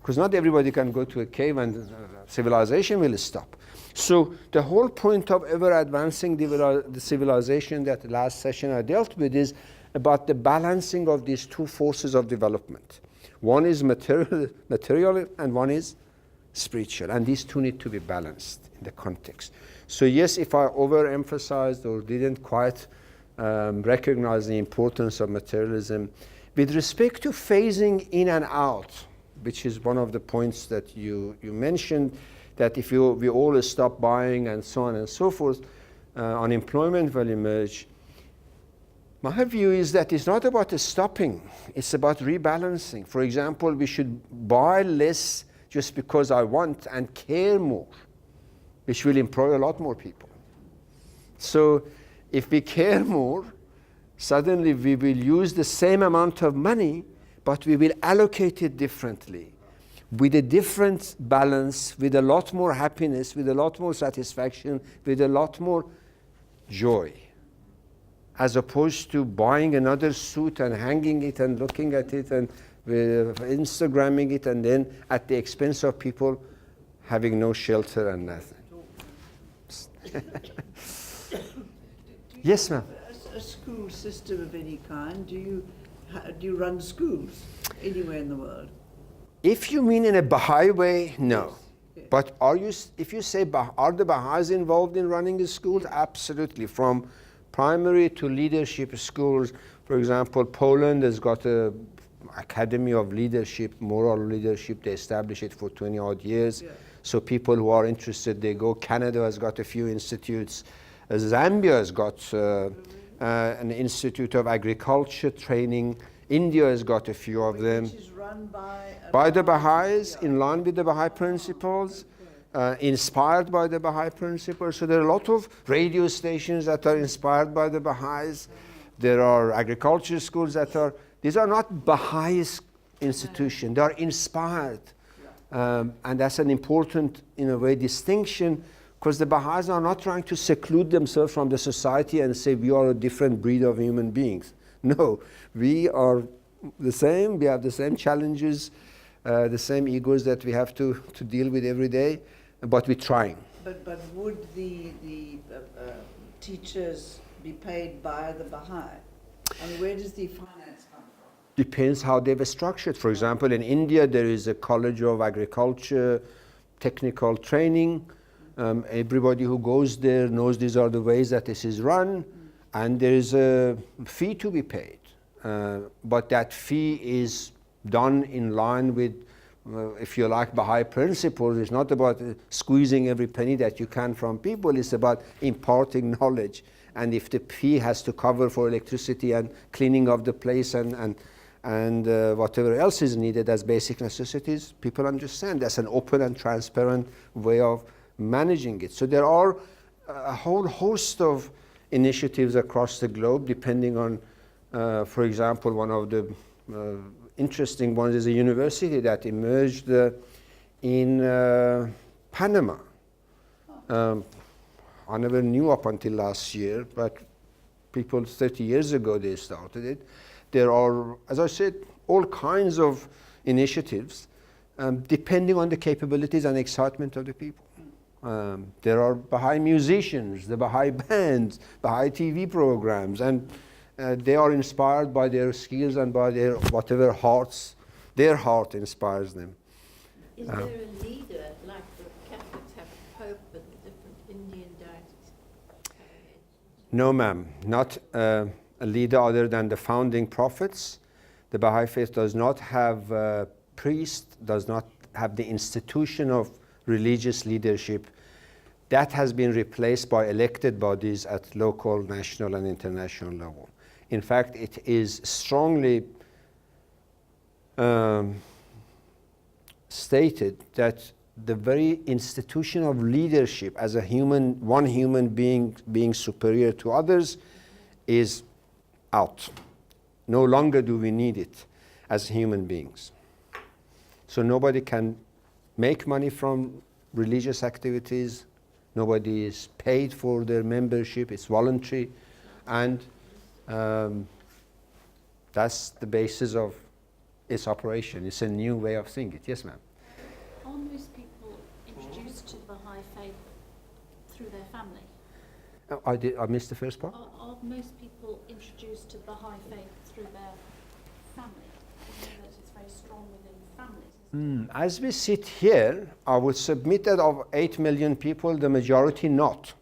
Because not everybody can go to a cave and civilization will stop. So the whole point of ever advancing the civilization that last session I dealt with is about the balancing of these two forces of development. One is material and one is spiritual. And these two need to be balanced in the context. So yes, if I overemphasized or didn't quite recognize the importance of materialism, with respect to phasing in and out, which is one of the points that you mentioned, that if we all stop buying and so on and so forth, unemployment will emerge. My view is that it's not about stopping, it's about rebalancing. For example, we should buy less just because I want and care more, which will employ a lot more people. So if we care more, suddenly we will use the same amount of money, but we will allocate it differently, with a different balance, with a lot more happiness, with a lot more satisfaction, with a lot more joy, as opposed to buying another suit and hanging it and looking at it and Instagramming it, and then at the expense of people having no shelter and nothing. Yes, ma'am. A school system of any kind, do you run schools anywhere in the world? If you mean in a Baha'i way, no. Yes. But if you say, are the Baha'is involved in running the schools? Absolutely. From primary to leadership schools. For example, Poland has got a academy of leadership, moral leadership. They established it for 20 odd years. Yeah. So people who are interested, they go. Canada has got a few institutes. Zambia has got an institute of agriculture training. India has got a few of them. Which is run by the Baha'is, in line with the Baha'i principles, inspired by the Baha'i principles. So there are a lot of radio stations that are inspired by the Baha'is. There are agriculture schools that are, these are not Baha'i institutions, they are inspired. And that's an important, in a way, distinction, because the Baha'is are not trying to seclude themselves from the society and say we are a different breed of human beings. No, we are the same, we have the same challenges, the same egos that we have to deal with every day, but we're trying. But would the teachers be paid by the Baha'i? And where does the finance come from? Depends how they've structured. For example, in India there is a college of agriculture, technical training. Everybody who goes there knows these are the ways that this is run, and there is a fee to be paid. But that fee is done in line with, if you like, Baha'i principles. It's not about squeezing every penny that you can from people. It's about imparting knowledge. And if the fee has to cover for electricity and cleaning of the place and whatever else is needed as basic necessities, people understand. That's an open and transparent way of managing it. So there are a whole host of initiatives across the globe, depending on, for example, one of the interesting ones is a university that emerged in Panama. I never knew up until last year, but people 30 years ago they started it. There are, as I said, all kinds of initiatives depending on the capabilities and excitement of the people. There are Baha'i musicians, the Baha'i bands, Baha'i TV programs, and they are inspired by their skills and by their whatever their heart inspires them. Is there a leader, like the Catholics have a pope and the different Indian deities? No, ma'am, not a leader other than the founding prophets. The Baha'i faith does not have a priest, does not have the institution of religious leadership. That has been replaced by elected bodies at local, national, and international level. In fact, it is strongly stated that the very institution of leadership as one human being superior to others is out. No longer do we need it as human beings. So nobody can make money from religious activities. Nobody is paid for their membership. It's voluntary. And that's the basis of its operation. It's a new way of seeing it. Yes, ma'am. Are most people introduced to the Baha'i faith through their family? I missed the first part? Are most people introduced to the Baha'i faith through their family? I know that it's very strong within families. As we sit here, I would submit that of 8 million people, the majority not.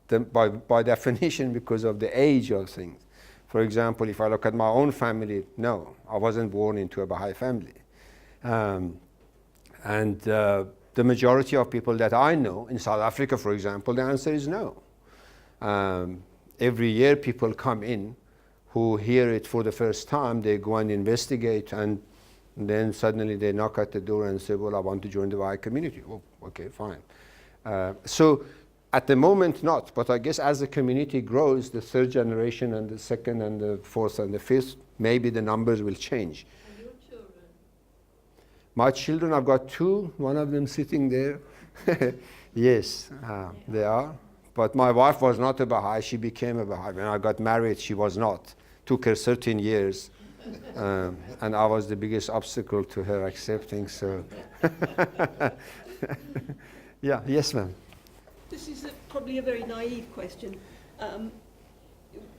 By definition, because of the age of things. For example, if I look at my own family, no, I wasn't born into a Baha'i family. The majority of people that I know, in South Africa, for example, the answer is no. Every year people come in who hear it for the first time, they go and investigate, and then suddenly they knock at the door and say, well, I want to join the Baha'i community. Oh, okay, fine. So at the moment, not. But I guess as the community grows, the third generation and the second and the fourth and the fifth, maybe the numbers will change. And your children? My children, I've got two, one of them sitting there. Yes, they are. But my wife was not a Baha'i, she became a Baha'i. When I got married, she was not. Took her 13 years. And I was the biggest obstacle to her accepting, so. Yeah, yes, ma'am. This is probably a very naive question.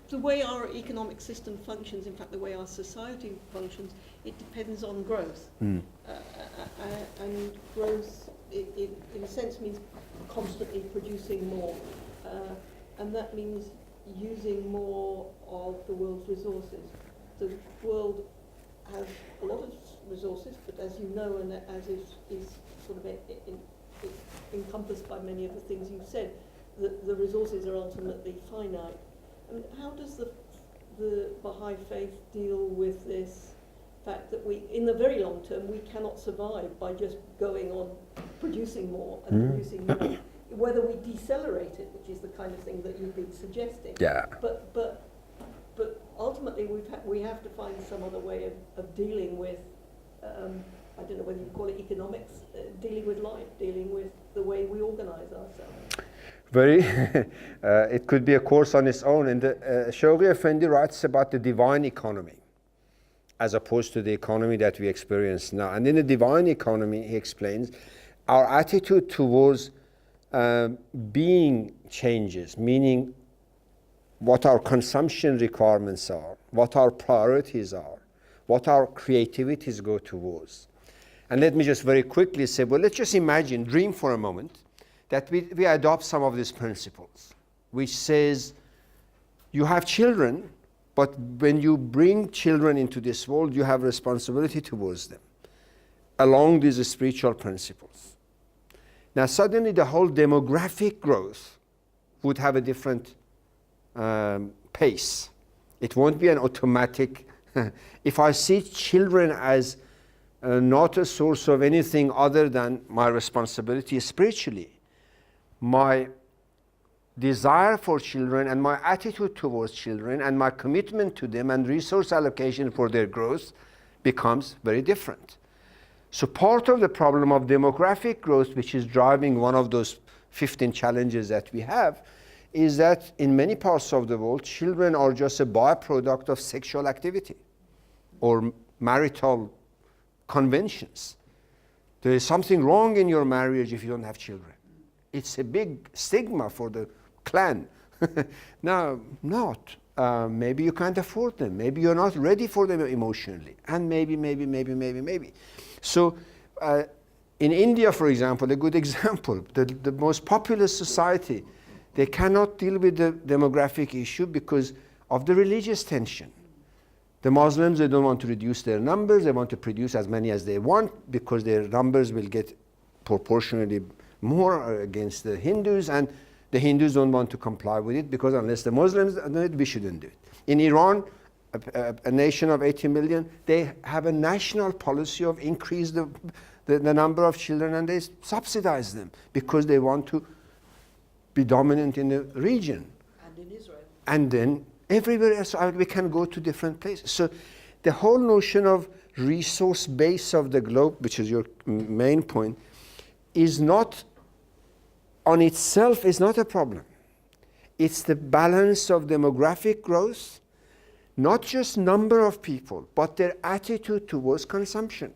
The way our economic system functions, in fact, the way our society functions, it depends on growth. And growth, in a sense, means constantly producing more. And that means using more of the world's resources. The world has a lot of resources, but as you know, and as is sort of encompassed by many of the things you've said, the resources are ultimately finite. And how does the Baha'i faith deal with this fact that in the very long term, we cannot survive by just going on producing more and producing more, whether we decelerate it, which is the kind of thing that you've been suggesting. Yeah. But ultimately, we have to find some other way of dealing with, I don't know whether you call it economics, dealing with life, dealing with the way we organize ourselves. It could be a course on its own. And Shoghi Effendi writes about the divine economy as opposed to the economy that we experience now. And in the divine economy, he explains, our attitude towards being changes, meaning what our consumption requirements are, what our priorities are, what our creativities go towards. And let me just very quickly say, well, let's just imagine, dream for a moment, that we adopt some of these principles, which says you have children, but when you bring children into this world, you have responsibility towards them along these spiritual principles. Now, suddenly the whole demographic growth would have a different pace. It won't be an automatic. If I see children as not a source of anything other than my responsibility spiritually, my desire for children and my attitude towards children and my commitment to them and resource allocation for their growth becomes very different. So part of the problem of demographic growth, which is driving one of those 15 challenges that we have, is that in many parts of the world, children are just a byproduct of sexual activity or marital conventions. There is something wrong in your marriage if you don't have children. It's a big stigma for the clan. No, not. Maybe you can't afford them. Maybe you're not ready for them emotionally. And maybe. So in India, for example, a good example, the most populous society, they cannot deal with the demographic issue because of the religious tension. The Muslims, they don't want to reduce their numbers. They want to produce as many as they want because their numbers will get proportionally more against the Hindus, and the Hindus don't want to comply with it because unless the Muslims do it, we shouldn't do it. In Iran, a nation of 80 million, they have a national policy of increase the number of children, and they subsidize them because they want to be dominant in the region. And in Israel. And then everywhere else, we can go to different places. So the whole notion of resource base of the globe, which is your main point, is not on itself is not a problem. It's the balance of demographic growth, not just number of people, but their attitude towards consumption.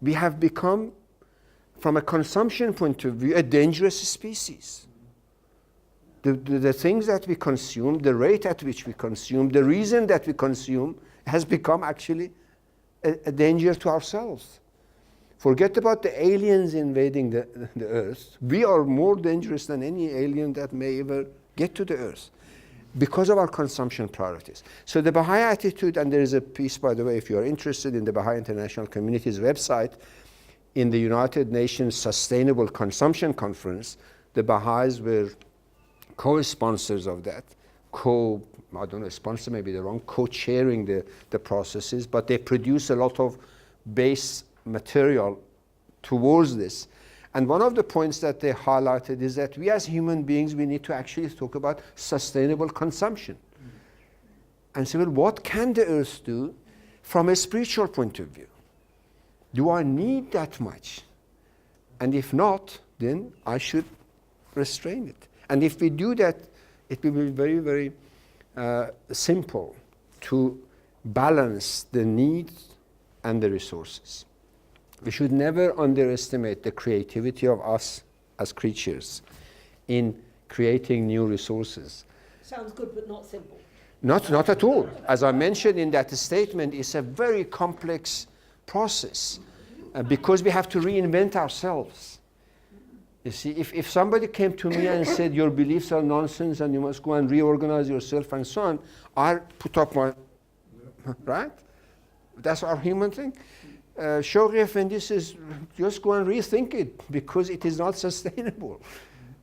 We have become, from a consumption point of view, a dangerous species. The things that we consume, the rate at which we consume, the reason that we consume has become actually a danger to ourselves. Forget about the aliens invading the earth. We are more dangerous than any alien that may ever get to the earth because of our consumption priorities. So the Baha'i attitude, and there is a piece, by the way, if you are interested in the Baha'i International Community's website, in the United Nations Sustainable Consumption Conference, the Baha'is were co-sponsors of that, sponsor may be the wrong, co-chairing the processes, but they produce a lot of base material towards this. And one of the points that they highlighted is that we as human beings, we need to actually talk about sustainable consumption. And say, well, what can the earth do from a spiritual point of view? Do I need that much? And if not, then I should restrain it. And if we do that, it will be very, very simple to balance the needs and the resources. We should never underestimate the creativity of us as creatures in creating new resources. Sounds good, but not simple. Not at all. As I mentioned in that statement, it's a very complex process because we have to reinvent ourselves. You see, if somebody came to me and said, your beliefs are nonsense and you must go and reorganize yourself and so on, I'll put up my, right? That's our human thing. Shoghi Effendi says, just go and rethink it because it is not sustainable.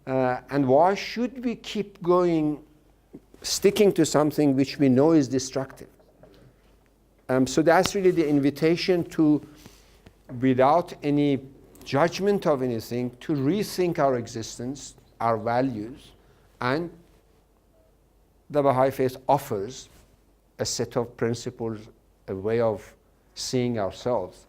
And why should we keep going, sticking to something which we know is destructive? So that's really the invitation to, without any judgment of anything, to rethink our existence, our values, and the Baha'i faith offers a set of principles, a way of seeing ourselves,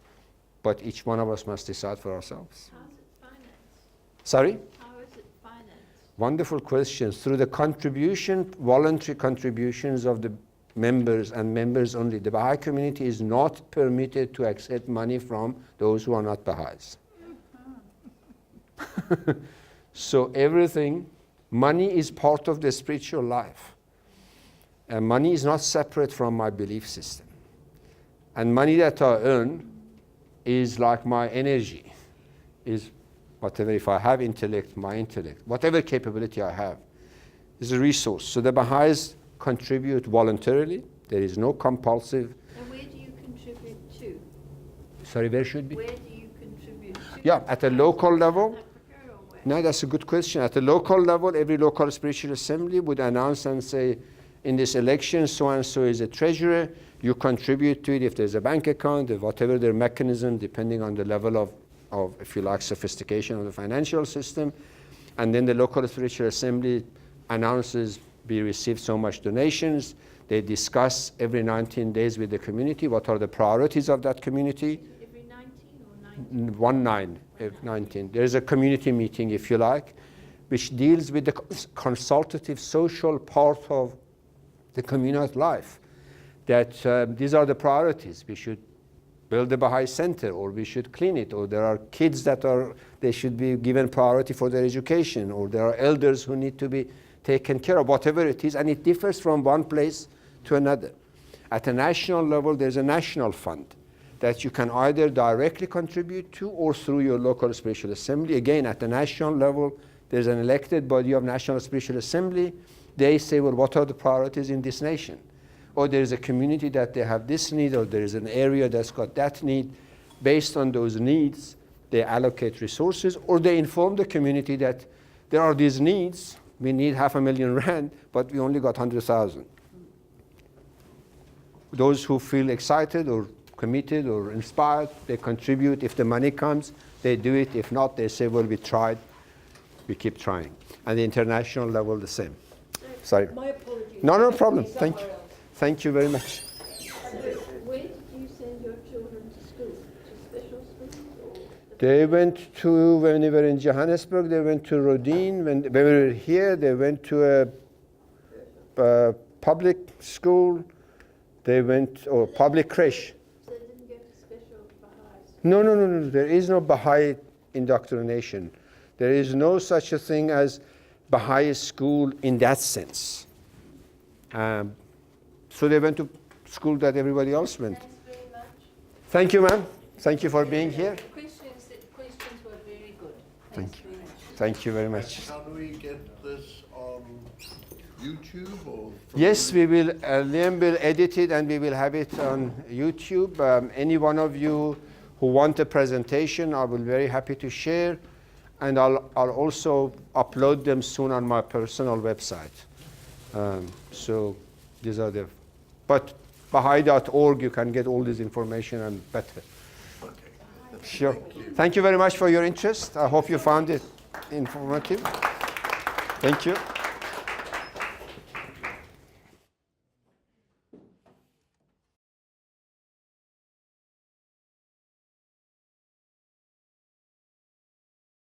but each one of us must decide for ourselves. How is it financed? Sorry? How is it financed? Wonderful questions. Through the contribution, voluntary contributions of the members and members only. The Baha'i community is not permitted to accept money from those who are not Baha'is. So everything, money is part of the spiritual life. And money is not separate from my belief system. And money that I earn is like my energy, is whatever, if I have intellect, my intellect, whatever capability I have is a resource. So the Baha'is contribute voluntarily. There is no compulsive. And where do you contribute to? Sorry, where should be? Where do you contribute to? Yeah, at a local level. South Africa or where? No, that's a good question. At the local level, every local spiritual assembly would announce and say, in this election, so-and-so is a treasurer. You contribute to it if there's a bank account, or whatever their mechanism, depending on the level of, if you like, sophistication of the financial system. And then the local spiritual assembly announces, we received so much donations. They discuss every 19 days with the community what are the priorities of that community. Every 19 or 19. 19. There is a community meeting, if you like, which deals with the consultative social part of the communal life. That these are the priorities. We should build a Baha'i center, or we should clean it, or there are kids they should be given priority for their education, or there are elders who need to be taken care of, whatever it is, and it differs from one place to another. At a national level, there's a national fund that you can either directly contribute to or through your local spiritual assembly. Again, at the national level, there's an elected body of National Spiritual Assembly. They say, well, what are the priorities in this nation? Or there is a community that they have this need, or there is an area that's got that need. Based on those needs, they allocate resources, or they inform the community that there are these needs. We need R500,000, but we only got 100,000. Those who feel excited or committed or inspired, they contribute. If the money comes, they do it. If not, they say, well, we tried. We keep trying. And the international level, the same. Sorry. My apologies. No problem. Somewhere Thank you. else. Thank you very much. Where did you send your children to school? To special schools? Or They went to, when they were in Johannesburg, they went to Rodin. When they were here, they went to a public school. They went, or public creche. So they didn't go to special Baha'is? No. There is no Baha'i indoctrination. There is no such a thing as Baha'i school in that sense. So they went to school that everybody else went. Thanks very much. Thank you, ma'am. Thank you for being here. Questions were very good. Thank Thanks very much. Thank you very much. Can we get this on YouTube or? Yes, we will. Liam will edit it and we will have it on YouTube. Any one of you who want a presentation, I will be very happy to share. And I'll also upload them soon on my personal website. So these are the, but Baha'i.org, you can get all this information and better. Okay. Sure. Thank you very much for your interest. I hope you found it informative. Thank you.